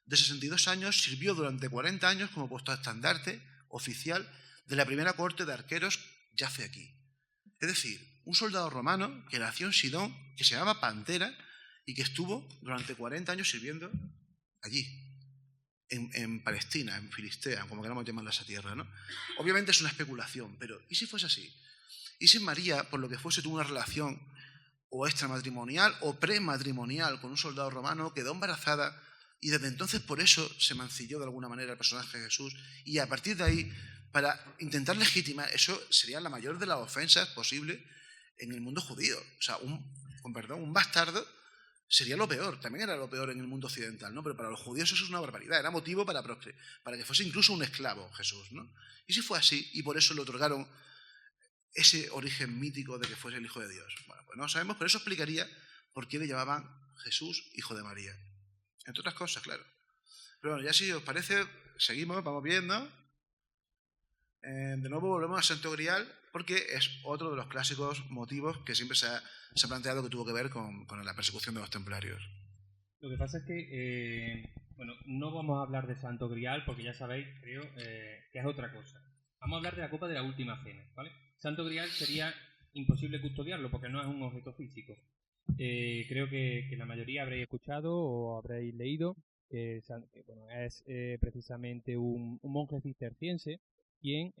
De 62 años, sirvió durante 40 años como puesto estandarte oficial de la primera corte de arqueros, yace aquí. Es decir, un soldado romano que nació en Sidón, que se llamaba Pantera, y que estuvo durante 40 años sirviendo allí, en Palestina, en Filistea, como queramos llamarla esa tierra, ¿no? Obviamente es una especulación, pero ¿y si fuese así? ¿Y si María, por lo que fuese, tuvo una relación o extramatrimonial o prematrimonial con un soldado romano, quedó embarazada y desde entonces por eso se mancilló de alguna manera el personaje de Jesús, y a partir de ahí, para intentar legitimar, eso sería la mayor de las ofensas posibles en el mundo judío. O sea, un bastardo sería lo peor, también era lo peor en el mundo occidental, ¿no? Pero para los judíos eso es una barbaridad, era motivo para que fuese incluso un esclavo Jesús, ¿no? Y sí fue así, y por eso le otorgaron ese origen mítico de que fuese el Hijo de Dios. Bueno, pues no lo sabemos, pero eso explicaría por qué le llamaban Jesús, Hijo de María. Entre otras cosas, claro. Pero bueno, ya si os parece, seguimos, vamos viendo. De nuevo volvemos a Santo Grial, porque es otro de los clásicos motivos que siempre se ha planteado que tuvo que ver con la persecución de los templarios. Lo que pasa es que, no vamos a hablar de Santo Grial porque ya sabéis, creo, que es otra cosa. Vamos a hablar de la Copa de la Última Cena, ¿vale? Santo Grial sería imposible custodiarlo porque no es un objeto físico. Creo que la mayoría habréis escuchado o habréis leído que es precisamente un monje cisterciense quien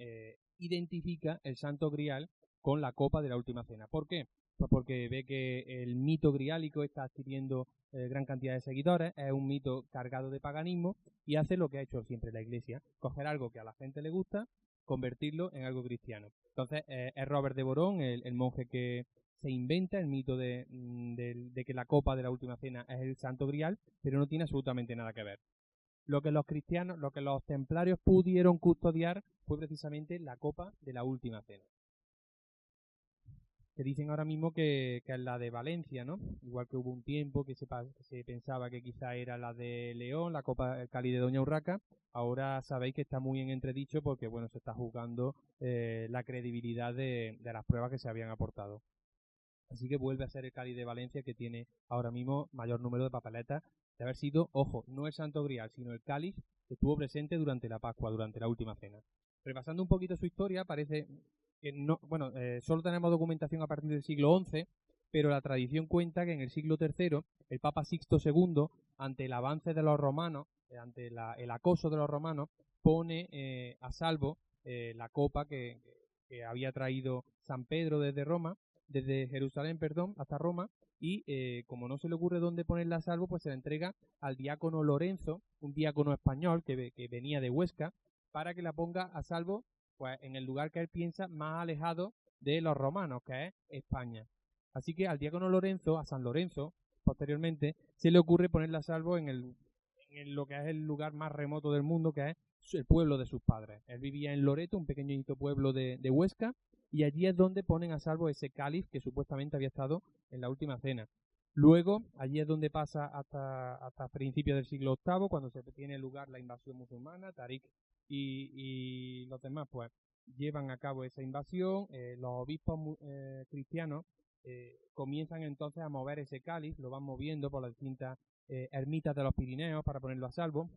identifica el Santo Grial con la Copa de la Última Cena. ¿Por qué? Pues porque ve que el mito griálico está adquiriendo gran cantidad de seguidores, es un mito cargado de paganismo y hace lo que ha hecho siempre la Iglesia, coger algo que a la gente le gusta, convertirlo en algo cristiano. Entonces es Robert de Borón, el monje que se inventa el mito de que la Copa de la Última Cena es el Santo Grial, pero no tiene absolutamente nada que ver. Lo que los cristianos, lo que los templarios pudieron custodiar fue precisamente la Copa de la Última Cena. Se dicen ahora mismo que es la de Valencia, ¿no? Igual que hubo un tiempo que se pensaba que quizá era la de León, la Copa del Cáliz de Doña Urraca. Ahora sabéis que está muy en entredicho porque, bueno, se está jugando la credibilidad de las pruebas que se habían aportado. Así que vuelve a ser el Cáliz de Valencia que tiene ahora mismo mayor número de papeletas de haber sido, ojo, no el Santo Grial, sino el cáliz que estuvo presente durante la Pascua, durante la Última Cena. Repasando un poquito su historia, parece que solo tenemos documentación a partir del siglo XI, pero la tradición cuenta que en el siglo III el Papa Sixto II, ante el avance de los romanos, ante el acoso de los romanos, pone a salvo la copa que había traído San Pedro desde Jerusalén, hasta Roma, y como no se le ocurre dónde ponerla a salvo, pues se la entrega al diácono Lorenzo, un diácono español que venía de Huesca, para que la ponga a salvo pues en el lugar que él piensa más alejado de los romanos, que es España. Así que al diácono Lorenzo, a San Lorenzo, posteriormente, se le ocurre ponerla a salvo en lo que es el lugar más remoto del mundo, que es el pueblo de sus padres. Él vivía en Loreto, un pequeñito pueblo de Huesca, y allí es donde ponen a salvo ese cáliz que supuestamente había estado en la Última Cena. Luego, allí es donde pasa hasta principios del siglo VIII, cuando se tiene lugar la invasión musulmana. Tarik y los demás pues llevan a cabo esa invasión. Los obispos cristianos comienzan entonces a mover ese cáliz, lo van moviendo por las distintas ermitas de los Pirineos para ponerlo a salvo,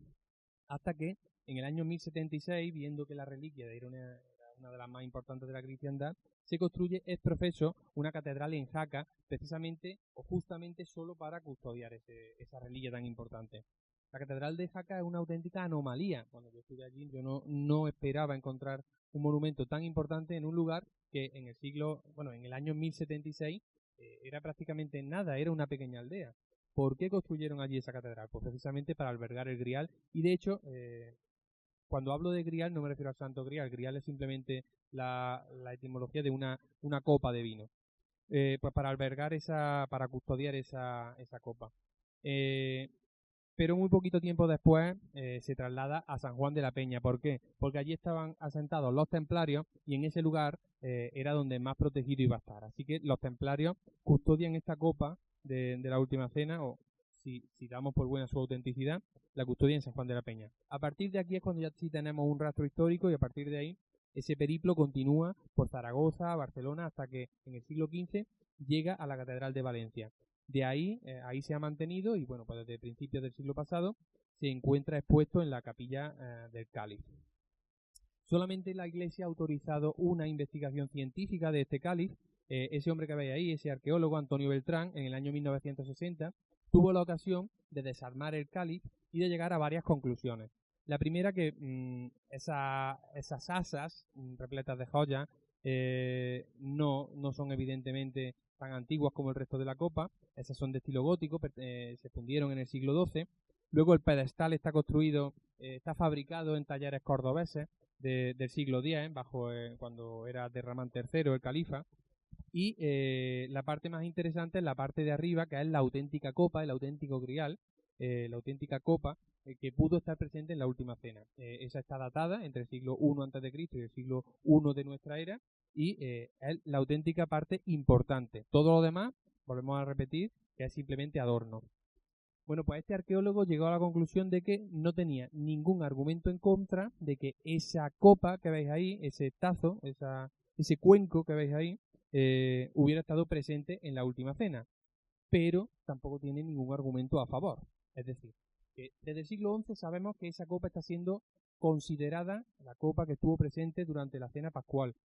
hasta que en el año 1076, viendo que la reliquia era una de las más importantes de la cristiandad, se construye ex professo una catedral en Jaca, precisamente o justamente solo para custodiar esa reliquia tan importante. La catedral de Jaca es una auténtica anomalía. Cuando yo estuve allí, yo no esperaba encontrar un monumento tan importante en un lugar que en el año 1076 era prácticamente nada, era una pequeña aldea. ¿Por qué construyeron allí esa catedral? Pues precisamente para albergar el Grial, y de hecho cuando hablo de Grial no me refiero al Santo Grial. Grial es simplemente la etimología de una copa de vino. Pues para albergar para custodiar esa copa. Pero muy poquito tiempo después se traslada a San Juan de la Peña. ¿Por qué? Porque allí estaban asentados los templarios y en ese lugar era donde más protegido iba a estar. Así que los templarios custodian esta copa de la Última Cena, o si damos por buena su autenticidad, la custodia en San Juan de la Peña. A partir de aquí es cuando ya sí tenemos un rastro histórico, y a partir de ahí ese periplo continúa por Zaragoza, Barcelona, hasta que en el siglo XV llega a la Catedral de Valencia. De ahí se ha mantenido, y bueno, pues desde principios del siglo pasado se encuentra expuesto en la capilla del cáliz. Solamente la Iglesia ha autorizado una investigación científica de este cáliz. Ese hombre que veis ahí, ese arqueólogo Antonio Beltrán, en el año 1960, tuvo la ocasión de desarmar el cáliz y de llegar a varias conclusiones. La primera, que esas asas repletas de joyas no son evidentemente tan antiguas como el resto de la copa. Esas son de estilo gótico, se fundieron en el siglo XII. Luego el pedestal está construido, está fabricado en talleres cordobeses del siglo X, cuando era Derramán III, el califa. Y la parte más interesante es la parte de arriba, que es la auténtica copa, el auténtico grial, la auténtica copa que pudo estar presente en la última cena. Esa está datada entre el siglo I a.C. y el siglo I de nuestra era, y es la auténtica parte importante. Todo lo demás, volvemos a repetir, que es simplemente adorno. Bueno, pues este arqueólogo llegó a la conclusión de que no tenía ningún argumento en contra de que esa copa que veis ahí, ese tazo, ese cuenco que veis ahí, hubiera estado presente en la última cena, pero tampoco tiene ningún argumento a favor. Es decir, que desde el siglo XI sabemos que esa copa está siendo considerada la copa que estuvo presente durante la cena pascual,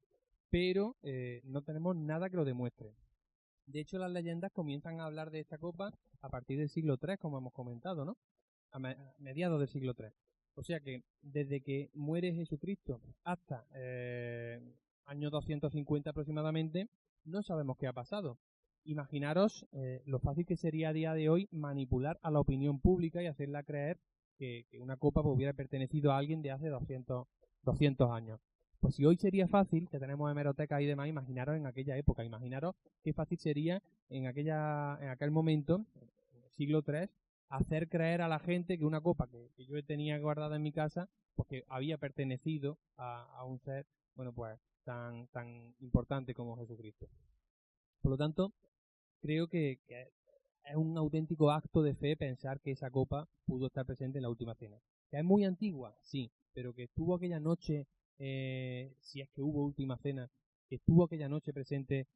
pero no tenemos nada que lo demuestre. De hecho, las leyendas comienzan a hablar de esta copa a partir del siglo III, como hemos comentado, ¿no? A mediados del siglo III. O sea que desde que muere Jesucristo hasta año 250 aproximadamente, no sabemos qué ha pasado. Imaginaros lo fácil que sería a día de hoy manipular a la opinión pública y hacerla creer que una copa hubiera pertenecido a alguien de hace 200 años. Pues si hoy sería fácil, que tenemos hemerotecas y demás, imaginaros en aquella época, imaginaros qué fácil sería en aquel momento, en el siglo III, hacer creer a la gente que una copa que yo tenía guardada en mi casa, pues que había pertenecido a un ser, bueno, pues tan importante como Jesucristo. Por lo tanto, creo que es un auténtico acto de fe pensar que esa copa pudo estar presente en la última cena. ¿Que es muy antigua? Sí, pero que estuvo aquella noche, si es que hubo última cena, que estuvo aquella noche presente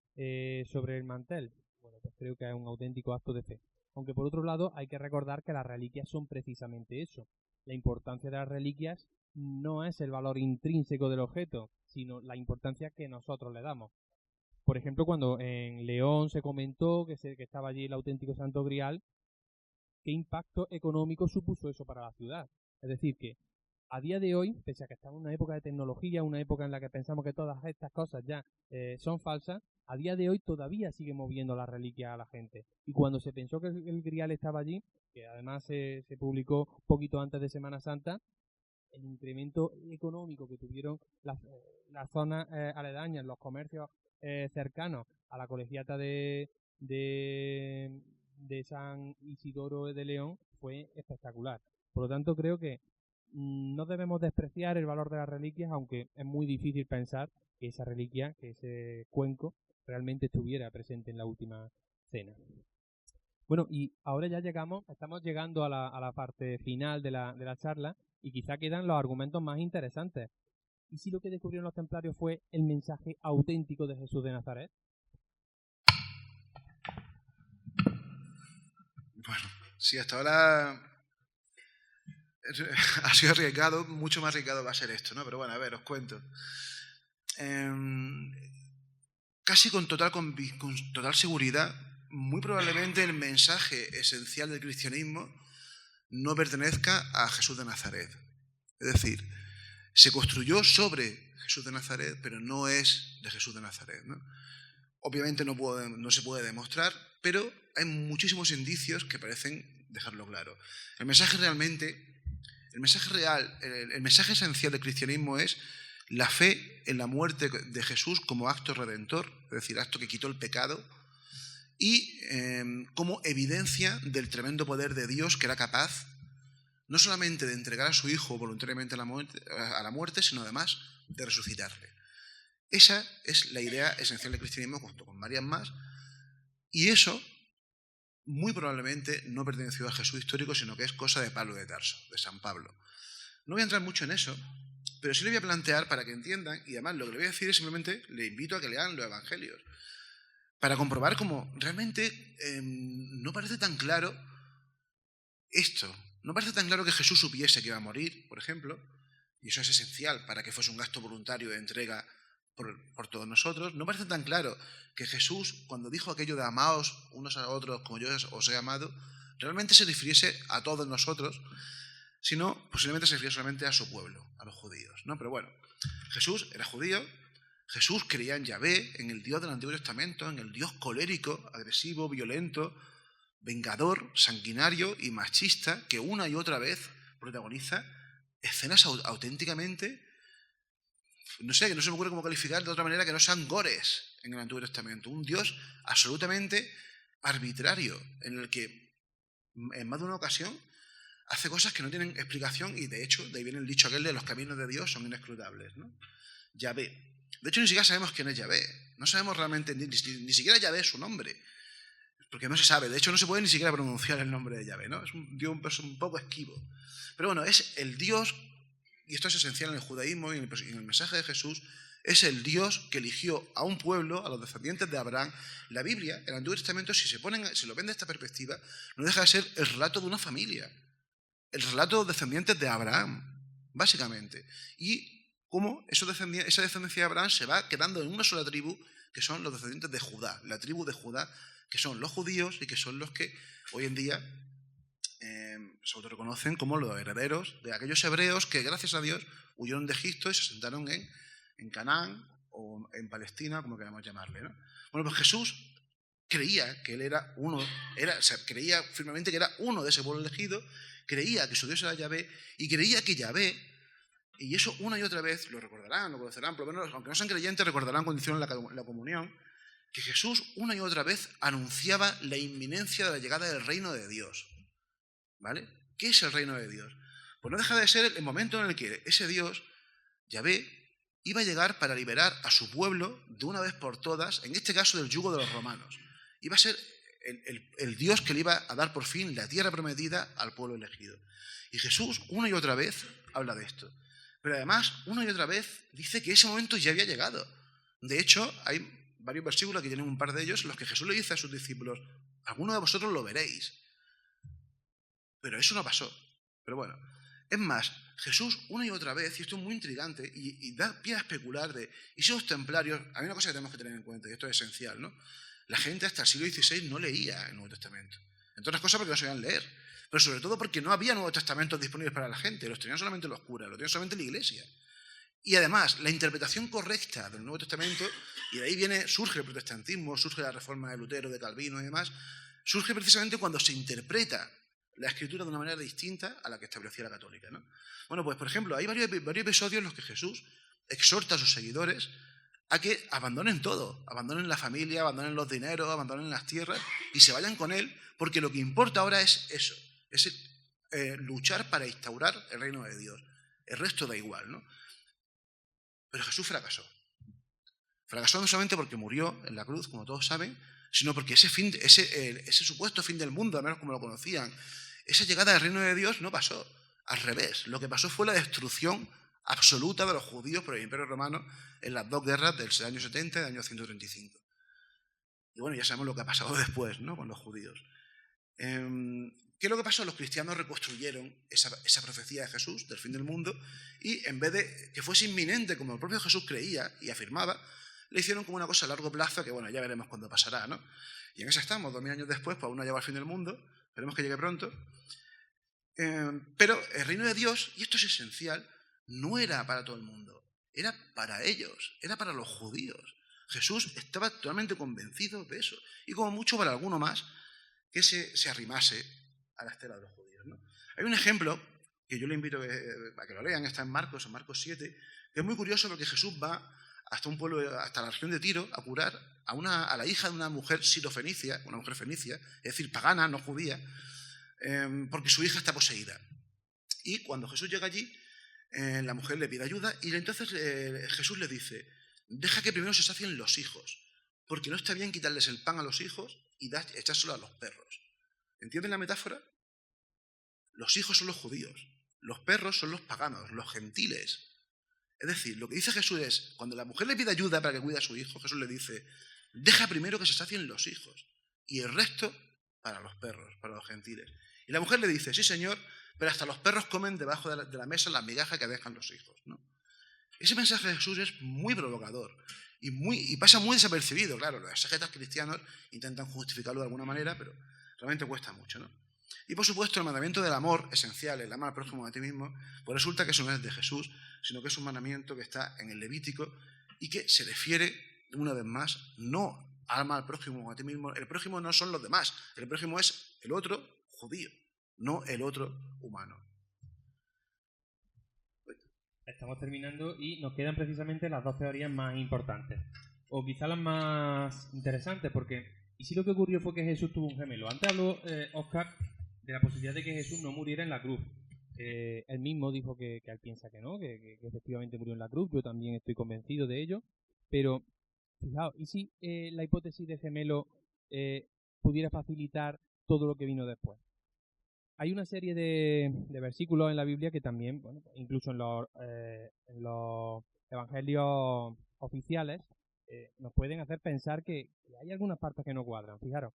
sobre el mantel, bueno, pues creo que es un auténtico acto de fe. Aunque por otro lado hay que recordar que las reliquias son precisamente eso. La importancia de las reliquias no es el valor intrínseco del objeto, sino la importancia que nosotros le damos. Por ejemplo, cuando en León se comentó que estaba allí el auténtico Santo Grial, ¿qué impacto económico supuso eso para la ciudad? Es decir, que a día de hoy, pese a que estamos en una época de tecnología, una época en la que pensamos que todas estas cosas ya son falsas, a día de hoy todavía sigue moviendo la reliquia a la gente. Y cuando se pensó que el Grial estaba allí, que además se publicó poquito antes de Semana Santa, el incremento económico que tuvieron las zonas aledañas, los comercios cercanos a la colegiata de San Isidoro de León fue espectacular. Por lo tanto, creo que no debemos despreciar el valor de las reliquias, aunque es muy difícil pensar que esa reliquia, que ese cuenco, realmente estuviera presente en la última cena. Bueno, y ahora ya estamos llegando a la parte final de la charla, y quizá quedan los argumentos más interesantes. ¿Y si lo que descubrieron los templarios fue el mensaje auténtico de Jesús de Nazaret? Bueno, sí, hasta ahora ha sido arriesgado, mucho más arriesgado va a ser esto, ¿no? Pero bueno, a ver, os cuento. Casi con total seguridad, muy probablemente el mensaje esencial del cristianismo no pertenezca a Jesús de Nazaret. Es decir, se construyó sobre Jesús de Nazaret, pero no es de Jesús de Nazaret, ¿no? Obviamente no se puede demostrar, pero hay muchísimos indicios que parecen dejarlo claro. El mensaje esencial del cristianismo es la fe en la muerte de Jesús como acto redentor, es decir, acto que quitó el pecado, y como evidencia del tremendo poder de Dios, que era capaz no solamente de entregar a su Hijo voluntariamente a la muerte, sino además de resucitarle. Esa es la idea esencial del cristianismo, junto con varias más, y eso muy probablemente no perteneció al Jesús histórico, sino que es cosa de Pablo de Tarso, de San Pablo. No voy a entrar mucho en eso, pero sí le voy a plantear para que entiendan, y además lo que le voy a decir es simplemente, le invito a que lean los evangelios, para comprobar cómo realmente no parece tan claro esto. No parece tan claro que Jesús supiese que iba a morir, por ejemplo, y eso es esencial para que fuese un gasto voluntario de entrega por todos nosotros. No parece tan claro que Jesús, cuando dijo aquello de amaos unos a otros como yo os he amado, realmente se refiriese a todos nosotros, sino posiblemente se refiere solamente a su pueblo, a los judíos, ¿no? Pero bueno, Jesús era judío, Jesús creía en Yahvé, en el Dios del Antiguo Testamento, en el Dios colérico, agresivo, violento, vengador, sanguinario y machista, que una y otra vez protagoniza escenas auténticamente, no sé, que no se me ocurre cómo calificar de otra manera que no sean gores en el Antiguo Testamento. Un Dios absolutamente arbitrario, en el que en más de una ocasión hace cosas que no tienen explicación y de hecho, de ahí viene el dicho aquel de los caminos de Dios son inescrutables, ¿no? Yahvé. De hecho, ni siquiera sabemos quién es Yahvé. No sabemos realmente, ni siquiera Yahvé es su nombre. Porque no se sabe. De hecho, no se puede ni siquiera pronunciar el nombre de Yahvé, ¿no? Es un Dios un poco esquivo. Pero bueno, es el Dios, y esto es esencial en el judaísmo y en el mensaje de Jesús, es el Dios que eligió a un pueblo, a los descendientes de Abraham. La Biblia, el Antiguo Testamento, si lo ven de esta perspectiva, no deja de ser el relato de una familia. El relato de los descendientes de Abraham, básicamente. Y cómo esa descendencia de Abraham se va quedando en una sola tribu, que son los descendientes de Judá, la tribu de Judá, que son los judíos y que son los que hoy en día se autorreconocen como los herederos de aquellos hebreos que, gracias a Dios, huyeron de Egipto y se asentaron en Canaán o en Palestina, como queramos llamarle, ¿no? Bueno, pues Jesús creía que él era uno, creía firmemente que era uno de ese pueblo elegido, creía que su Dios era Yahvé y creía que Yahvé, y eso una y otra vez lo recordarán, lo conocerán, por lo menos, aunque no sean creyentes, recordarán cuando hicieron la comunión, que Jesús una y otra vez anunciaba la inminencia de la llegada del reino de Dios. ¿Vale? ¿Qué es el reino de Dios? Pues no deja de ser el momento en el que ese Dios, Yahvé, iba a llegar para liberar a su pueblo de una vez por todas, en este caso del yugo de los romanos. Iba a ser el Dios que le iba a dar por fin la tierra prometida al pueblo elegido. Y Jesús una y otra vez habla de esto. Pero además, una y otra vez dice que ese momento ya había llegado. De hecho, hay varios versículos que tienen un par de ellos en los que Jesús le dice a sus discípulos: alguno de vosotros lo veréis. Pero eso no pasó. Pero bueno, es más, Jesús una y otra vez, y esto es muy intrigante, y da pie a especular de, y si los templarios, hay una cosa que tenemos que tener en cuenta, y esto es esencial, ¿no? La gente hasta el siglo XVI no leía el Nuevo Testamento. Entre otras cosas porque no sabían leer, pero sobre todo porque no había Nuevos Testamentos disponibles para la gente, los tenían solamente los curas, los tenían solamente la Iglesia. Y además, la interpretación correcta del Nuevo Testamento, y de ahí surge el protestantismo, surge la reforma de Lutero, de Calvino y demás, surge precisamente cuando se interpreta la Escritura de una manera distinta a la que establecía la católica, ¿no? Bueno, pues por ejemplo, hay varios episodios en los que Jesús exhorta a sus seguidores a que abandonen todo, abandonen la familia, abandonen los dineros, abandonen las tierras y se vayan con Él, porque lo que importa ahora es eso, es luchar para instaurar el reino de Dios. El resto da igual, ¿no? Pero Jesús fracasó. Fracasó no solamente porque murió en la cruz, como todos saben, sino porque ese supuesto fin del mundo, al menos como lo conocían, esa llegada del reino de Dios no pasó. Al revés, lo que pasó fue la destrucción absoluta de los judíos por el Imperio Romano en las dos guerras del año 70 y del año 135. Y bueno, ya sabemos lo que ha pasado después, ¿no?, con los judíos. ¿Qué es lo que pasó? Los cristianos reconstruyeron esa profecía de Jesús, del fin del mundo, y en vez de que fuese inminente, como el propio Jesús creía y afirmaba, le hicieron como una cosa a largo plazo que, bueno, ya veremos cuándo pasará, ¿no? Y en eso estamos, 2000 años después, pues aún no ha llegado al fin del mundo, esperemos que llegue pronto. Pero el reino de Dios, y esto es esencial, no era para todo el mundo, era para ellos, era para los judíos. Jesús estaba totalmente convencido de eso, y como mucho para alguno más que se arrimase a la estela de los judíos, ¿no? Hay un ejemplo que yo le invito a que lo lean, está en Marcos 7, que es muy curioso porque Jesús va hasta un pueblo, hasta la región de Tiro, a curar a la hija de una mujer sirofenicia, una mujer fenicia, es decir, pagana, no judía, porque su hija está poseída. Y cuando Jesús llega allí, la mujer le pide ayuda y entonces Jesús le dice: deja que primero se sacien los hijos, porque no está bien quitarles el pan a los hijos y echárselo a los perros. ¿Entienden la metáfora? Los hijos son los judíos, los perros son los paganos, los gentiles. Es decir, lo que dice Jesús es, cuando la mujer le pide ayuda para que cuide a su hijo, Jesús le dice: deja primero que se sacien los hijos y el resto para los perros, para los gentiles. Y la mujer le dice: sí, Señor, pero hasta los perros comen debajo de la mesa las migajas que dejan los hijos, ¿no? Ese mensaje de Jesús es muy provocador y pasa muy desapercibido. Claro, los exegetas cristianos intentan justificarlo de alguna manera, pero realmente cuesta mucho, ¿no? Y por supuesto el mandamiento del amor esencial, el amar al prójimo a ti mismo, pues resulta que eso no es de Jesús, sino que es un mandamiento que está en el Levítico y que se refiere, una vez más, no ama al prójimo o a ti mismo. El prójimo no son los demás, el prójimo es el otro judío, no el otro humano. Estamos terminando y nos quedan precisamente las dos teorías más importantes, o quizá las más interesantes, porque ¿y si lo que ocurrió fue que Jesús tuvo un gemelo? Antes habló Óscar de la posibilidad de que Jesús no muriera en la cruz. Él mismo dijo que él piensa que no, que efectivamente murió en la cruz. Yo también estoy convencido de ello. Pero, fijaos, ¿y si la hipótesis de gemelo pudiera facilitar todo lo que vino después? Hay una serie de versículos en la Biblia que también, bueno, incluso en los evangelios oficiales, nos pueden hacer pensar que hay algunas partes que no cuadran. Fijaros.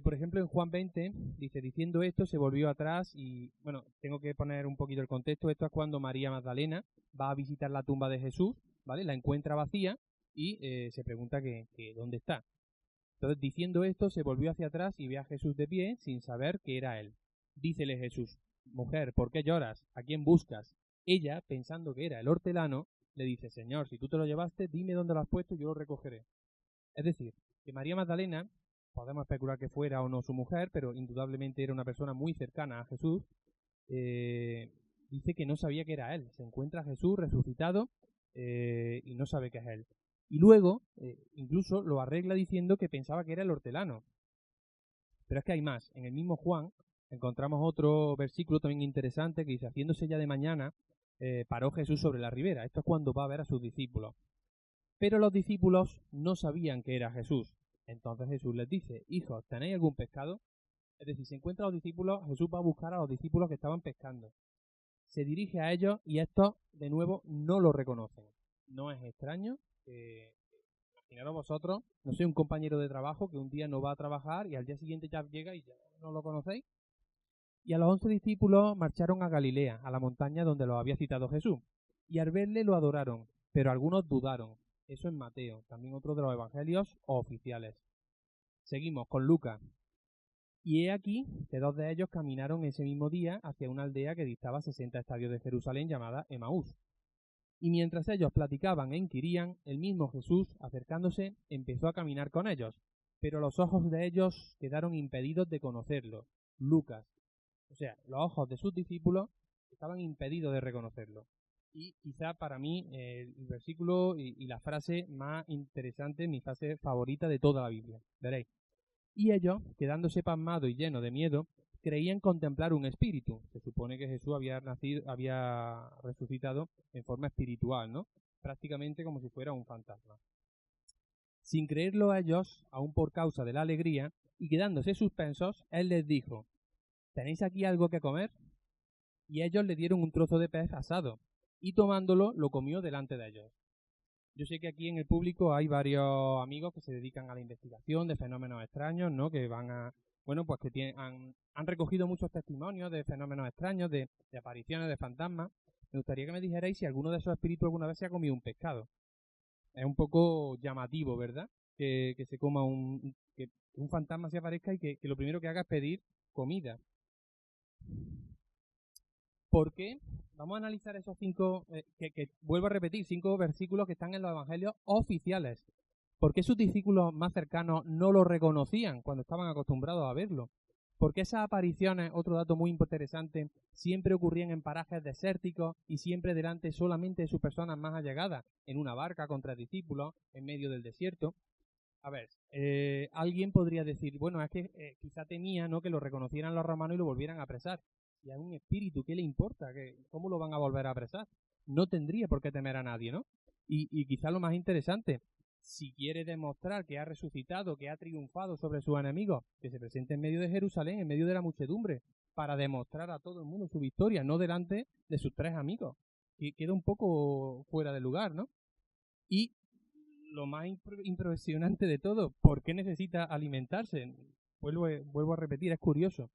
Por ejemplo, en Juan 20, dice, diciendo esto, se volvió atrás y, bueno, tengo que poner un poquito el contexto. Esto es cuando María Magdalena va a visitar la tumba de Jesús, ¿vale? La encuentra vacía y se pregunta que dónde está. Entonces, diciendo esto, se volvió hacia atrás y ve a Jesús de pie sin saber que era él. Dícele Jesús, mujer, ¿por qué lloras? ¿A quién buscas? Ella, pensando que era el hortelano, le dice, Señor, si tú te lo llevaste, dime dónde lo has puesto y yo lo recogeré. Es decir, que María Magdalena, podemos especular que fuera o no su mujer, pero indudablemente era una persona muy cercana a Jesús, dice que no sabía que era él. Se encuentra Jesús resucitado y no sabe que es él. Y luego, incluso lo arregla diciendo que pensaba que era el hortelano. Pero es que hay más. En el mismo Juan encontramos otro versículo también interesante que dice, haciéndose ya de mañana, paró Jesús sobre la ribera. Esto es cuando va a ver a sus discípulos. Pero los discípulos no sabían que era Jesús. Entonces Jesús les dice, hijos, ¿tenéis algún pescado? Es decir, se encuentra a los discípulos, Jesús va a buscar a los discípulos que estaban pescando. Se dirige a ellos y estos, de nuevo, no lo reconocen. No es extraño que, imaginaros vosotros, no sé, un compañero de trabajo que un día no va a trabajar y al día siguiente ya llega y ya no lo conocéis. Y a los 11 discípulos marcharon a Galilea, a la montaña donde los había citado Jesús. Y al verle lo adoraron, pero algunos dudaron. Eso en Mateo, también otro de los evangelios oficiales. Seguimos con Lucas. Y he aquí que dos de ellos caminaron ese mismo día hacia una aldea que distaba 60 estadios de Jerusalén llamada Emaús. Y mientras ellos platicaban e inquirían, el mismo Jesús, acercándose, empezó a caminar con ellos. Pero los ojos de ellos quedaron impedidos de conocerlo. Lucas. O sea, los ojos de sus discípulos estaban impedidos de reconocerlo. Y quizá para mí el versículo y la frase más interesante, mi frase favorita de toda la Biblia. Veréis. Y ellos, quedándose pasmados y llenos de miedo, creían contemplar un espíritu. Se supone que Jesús había resucitado en forma espiritual, ¿no? Prácticamente como si fuera un fantasma. Sin creerlo a ellos, aún por causa de la alegría, y quedándose suspensos, él les dijo, ¿tenéis aquí algo que comer? Y ellos le dieron un trozo de pez asado, y tomándolo, lo comió delante de ellos. Yo sé que aquí en el público hay varios amigos que se dedican a la investigación de fenómenos extraños, ¿no? Que van a, bueno, pues que han recogido muchos testimonios de fenómenos extraños, de apariciones de fantasmas. Me gustaría que me dijerais si alguno de esos espíritus alguna vez se ha comido un pescado. Es un poco llamativo, ¿verdad? Que se coma que un fantasma se aparezca y que lo primero que haga es pedir comida. ¿Por qué? Vamos a analizar esos 5, que vuelvo a repetir, 5 versículos que están en los evangelios oficiales. ¿Por qué sus discípulos más cercanos no lo reconocían cuando estaban acostumbrados a verlo? ¿Por qué esas apariciones, otro dato muy interesante, siempre ocurrían en parajes desérticos y siempre delante solamente de sus personas más allegadas, en una barca con 3 discípulos, en medio del desierto? A ver, alguien podría decir, bueno, es que quizá temía, ¿no?, que lo reconocieran los romanos y lo volvieran a apresar. Y a un espíritu, ¿qué le importa? ¿Cómo lo van a volver a apresar? No tendría por qué temer a nadie, ¿no? Y quizá lo más interesante, si quiere demostrar que ha resucitado, que ha triunfado sobre sus enemigos, que se presente en medio de Jerusalén, en medio de la muchedumbre, para demostrar a todo el mundo su victoria, no delante de sus 3 amigos. Que queda un poco fuera de lugar, ¿no? Y lo más impresionante de todo, ¿por qué necesita alimentarse? Vuelvo a repetir, es curioso.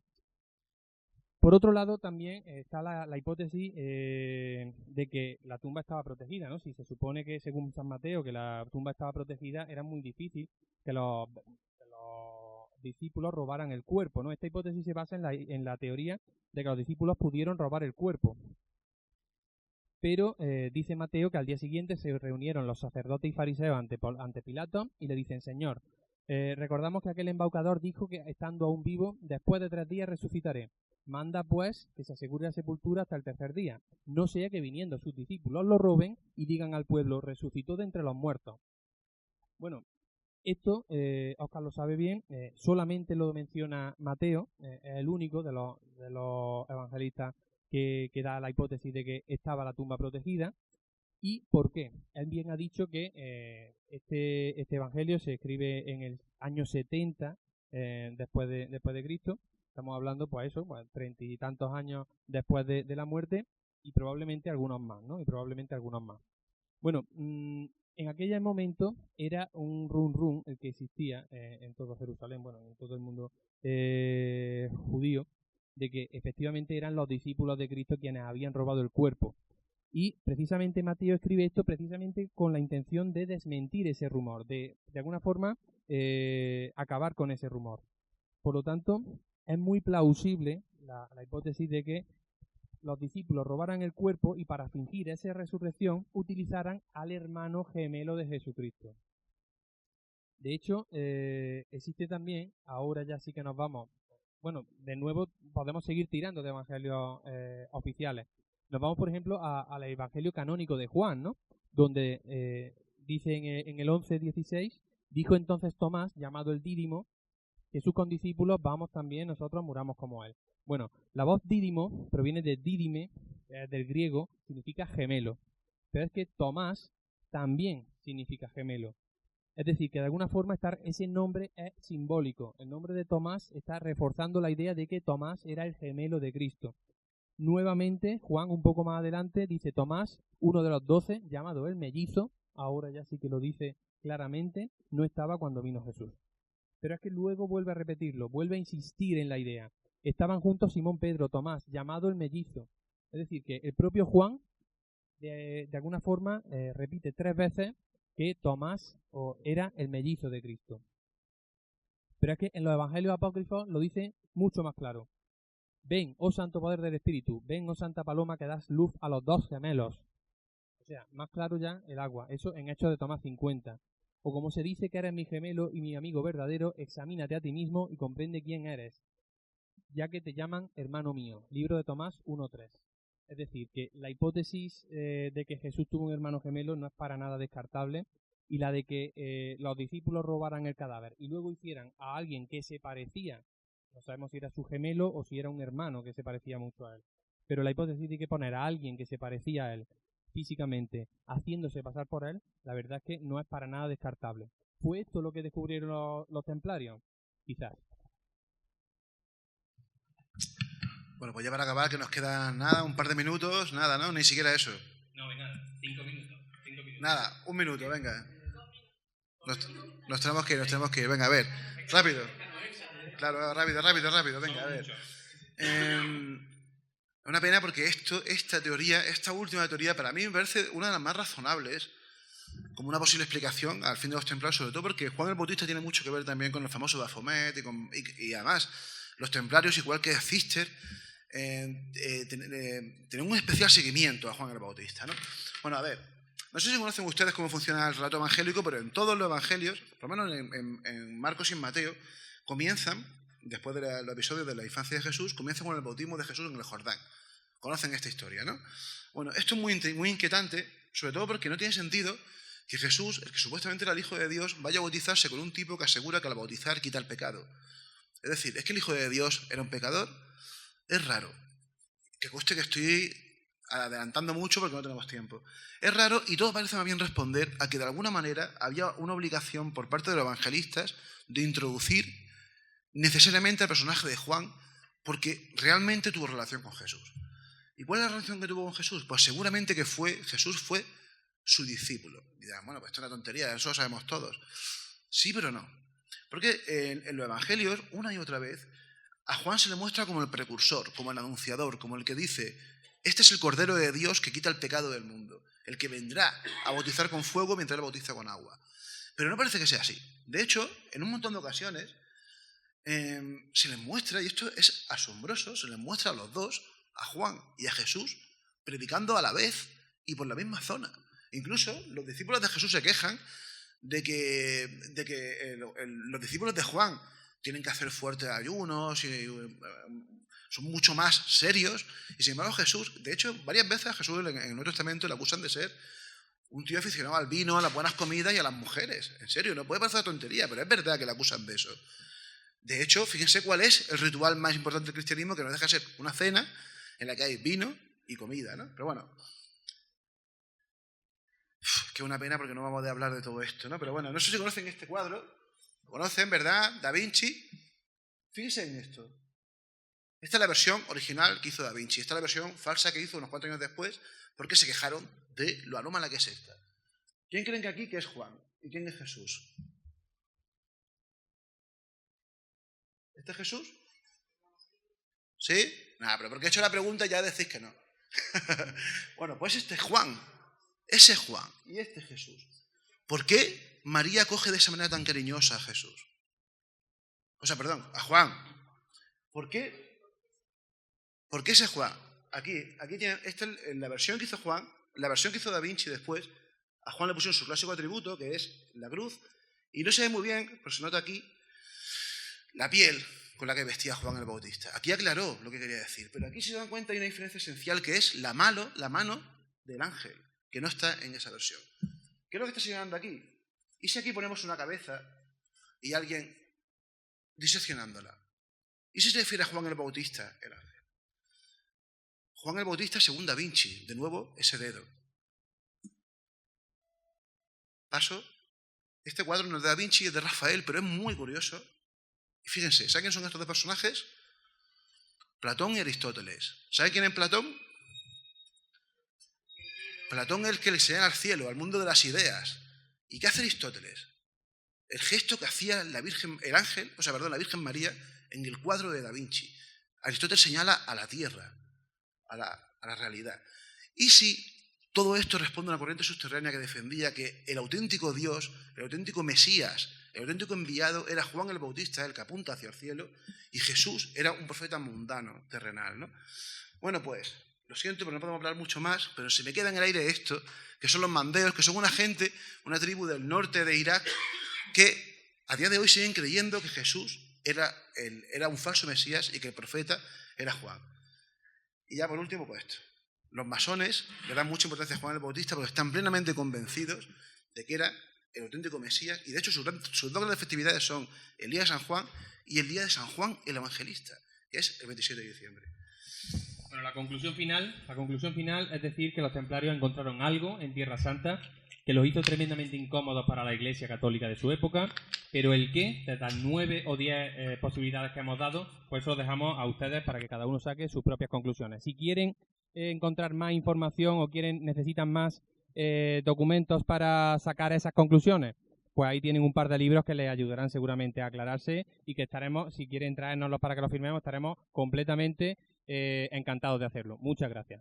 Por otro lado, también está la hipótesis de que la tumba estaba protegida, ¿no? Si se supone que, según San Mateo, que la tumba estaba protegida, era muy difícil que los discípulos robaran el cuerpo, ¿no? Esta hipótesis se basa en la teoría de que los discípulos pudieron robar el cuerpo. Pero dice Mateo que al día siguiente se reunieron los sacerdotes y fariseos ante Pilato y le dicen: Señor, recordamos que aquel embaucador dijo que estando aún vivo, después de 3 días resucitaré. Manda pues que se asegure la sepultura hasta el tercer día, no sea que viniendo sus discípulos lo roben y digan al pueblo: resucitó de entre los muertos. Bueno, esto, Óscar lo sabe bien, solamente lo menciona Mateo, es el único de los evangelistas que da la hipótesis de que estaba la tumba protegida. ¿Y por qué? Él bien ha dicho que este evangelio se escribe en el año 70 después de Cristo. Estamos hablando, pues eso, 30 y tantos años después de la muerte, y probablemente algunos más, ¿no? Bueno, en aquel momento era un run el que existía en todo Jerusalén, bueno, en todo el mundo judío, de que efectivamente eran los discípulos de Cristo quienes habían robado el cuerpo. Y precisamente Mateo escribe esto precisamente con la intención de desmentir ese rumor, de alguna forma acabar con ese rumor. Por lo tanto, es muy plausible la hipótesis de que los discípulos robaran el cuerpo y para fingir esa resurrección utilizaran al hermano gemelo de Jesucristo. De hecho, existe también, ahora ya sí que nos vamos, bueno, de nuevo podemos seguir tirando de evangelios oficiales. Nos vamos, por ejemplo, al evangelio canónico de Juan, ¿no? Donde dice en el 11:16, dijo entonces Tomás, llamado el Dídimo, que sus condiscípulos vamos también nosotros muramos como él. Bueno, la voz Dídimo proviene de dídime, del griego, significa gemelo. Pero es que Tomás también significa gemelo. Es decir, que de alguna forma ese nombre es simbólico. El nombre de Tomás está reforzando la idea de que Tomás era el gemelo de Cristo. Nuevamente, Juan, un poco más adelante, dice Tomás, uno de los 12, llamado el mellizo, ahora ya sí que lo dice claramente, no estaba cuando vino Jesús. Pero es que luego vuelve a repetirlo, vuelve a insistir en la idea. Estaban juntos Simón Pedro, Tomás, llamado el mellizo. Es decir, que el propio Juan, de alguna forma, repite 3 veces que Tomás era el mellizo de Cristo. Pero es que en los evangelios apócrifos lo dice mucho más claro. Ven, oh santo poder del Espíritu, ven, oh santa paloma, que das luz a los 2 gemelos. O sea, más claro ya el agua. Eso en Hechos de Tomás 50. O como se dice que eres mi gemelo y mi amigo verdadero, examínate a ti mismo y comprende quién eres, ya que te llaman hermano mío. Libro de Tomás 1:3. Es decir, que la hipótesis de que Jesús tuvo un hermano gemelo no es para nada descartable, y la de que los discípulos robaran el cadáver y luego hicieran a alguien que se parecía, no sabemos si era su gemelo o si era un hermano que se parecía mucho a él, pero la hipótesis de que poner a alguien que se parecía a él físicamente, haciéndose pasar por él, la verdad es que no es para nada descartable. ¿Fue esto lo que descubrieron los templarios? Quizás. Bueno, pues ya para acabar, que nos quedan nada, un par de minutos, nada, ¿no? Ni siquiera eso. No, venga, 5 minutos. Nada, 1 minuto, venga. Nos tenemos que ir, venga, a ver, rápido. Claro, rápido, venga, a ver. Una pena porque esta última teoría, para mí me parece una de las más razonables, como una posible explicación al fin de los templarios, sobre todo porque Juan el Bautista tiene mucho que ver también con el famoso Baphomet y además los templarios, igual que Cister, tienen un especial seguimiento a Juan el Bautista, ¿no? Bueno, a ver, no sé si conocen ustedes cómo funciona el relato evangélico, pero en todos los evangelios, por lo menos en Marcos y en Mateo, comienzan, después de los episodios de la infancia de Jesús, comienzan con el bautismo de Jesús en el Jordán. Conocen esta historia, ¿no? Bueno, esto es muy inquietante, sobre todo porque no tiene sentido que Jesús, el que supuestamente era el Hijo de Dios, vaya a bautizarse con un tipo que asegura que al bautizar quita el pecado. Es decir, ¿es que el Hijo de Dios era un pecador? Es raro. Que conste que estoy adelantando mucho porque no tenemos tiempo. Es raro y todo parece más bien responder a que de alguna manera había una obligación por parte de los evangelistas de introducir necesariamente al personaje de Juan porque realmente tuvo relación con Jesús. ¿Y cuál es la relación que tuvo con Jesús? Pues seguramente que Jesús fue su discípulo. Y dirán, bueno, pues esto es una tontería, eso lo sabemos todos. Sí, pero no. Porque en los evangelios, una y otra vez, a Juan se le muestra como el precursor, como el anunciador, como el que dice, este es el Cordero de Dios que quita el pecado del mundo, el que vendrá a bautizar con fuego mientras él bautiza con agua. Pero no parece que sea así. De hecho, en un montón de ocasiones, se les muestra, y esto es asombroso, se les muestra a los dos, a Juan y a Jesús, predicando a la vez y por la misma zona. Incluso los discípulos de Jesús se quejan de que los discípulos de Juan tienen que hacer fuertes ayunos y son mucho más serios. Y sin embargo Jesús, de hecho, varias veces a Jesús en el Nuevo Testamento le acusan de ser un tío aficionado al vino, a las buenas comidas y a las mujeres. En serio, no puede parecer tontería, pero es verdad que le acusan de eso. De hecho, fíjense cuál es el ritual más importante del cristianismo, que no deja de ser una cena en la que hay vino y comida, ¿no? Pero bueno, qué una pena porque no vamos a hablar de todo esto, ¿no? Pero bueno, no sé si conocen este cuadro. ¿Lo conocen, verdad? Da Vinci. Fíjense en esto. Esta es la versión original que hizo Da Vinci. Esta es la versión falsa que hizo unos cuantos años después porque se quejaron de lo anómala que es esta. ¿Quién creen que aquí que es Juan? ¿Y quién es Jesús? ¿Este es Jesús? ¿Sí? Nada, pero porque he hecho la pregunta ya decís que no. Bueno, pues este es Juan. Ese es Juan. Y este es Jesús. ¿Por qué María coge de esa manera tan cariñosa a Jesús? O sea, perdón, a Juan. ¿Por qué? ¿Por qué ese es Juan? Aquí tienen, esta es la versión que hizo Juan, la versión que hizo Da Vinci después. A Juan le pusieron su clásico atributo, que es la cruz, y no se ve muy bien, pero se nota aquí la piel con la que vestía Juan el Bautista. Aquí aclaró lo que quería decir, pero aquí si se dan cuenta hay una diferencia esencial que es la mano del ángel, que no está en esa versión. ¿Qué es lo que está señalando aquí? ¿Y si aquí ponemos una cabeza y alguien diseccionándola? ¿Y si se refiere a Juan el Bautista, el ángel? Juan el Bautista según Da Vinci, de nuevo ese dedo. Paso. Este cuadro no es de Da Vinci, es de Rafael, pero es muy curioso. Y fíjense, ¿saben quién son estos dos personajes? Platón y Aristóteles. ¿Saben quién es Platón? Platón es el que le enseña al cielo, al mundo de las ideas. ¿Y qué hace Aristóteles? El gesto que hacía la Virgen María en el cuadro de Da Vinci. Aristóteles señala a la tierra, a la realidad. Y si todo esto responde a una corriente subterránea que defendía que el auténtico Dios, el auténtico Mesías, el auténtico enviado era Juan el Bautista, el que apunta hacia el cielo, y Jesús era un profeta mundano, terrenal, ¿no? Bueno, pues, lo siento, pero no podemos hablar mucho más, pero se me queda en el aire esto, que son los mandeos, que son una gente, una tribu del norte de Irak, que a día de hoy siguen creyendo que Jesús era un falso Mesías y que el profeta era Juan. Y ya por último, pues esto. Los masones le dan mucha importancia a Juan el Bautista porque están plenamente convencidos de que era el auténtico Mesías, y de hecho sus dos grandes festividades son el día de San Juan y el día de San Juan el Evangelista, que es el 27 de diciembre. Bueno, la conclusión final es decir que los templarios encontraron algo en Tierra Santa que los hizo tremendamente incómodos para la Iglesia Católica de su época, pero el qué, de las 9 o 10 posibilidades que hemos dado, pues eso lo dejamos a ustedes para que cada uno saque sus propias conclusiones. Si quieren encontrar más información o necesitan más documentos para sacar esas conclusiones, pues ahí tienen un par de libros que les ayudarán seguramente a aclararse y que estaremos, si quieren traérnoslos para que los firmemos, estaremos completamente encantados de hacerlo. Muchas gracias.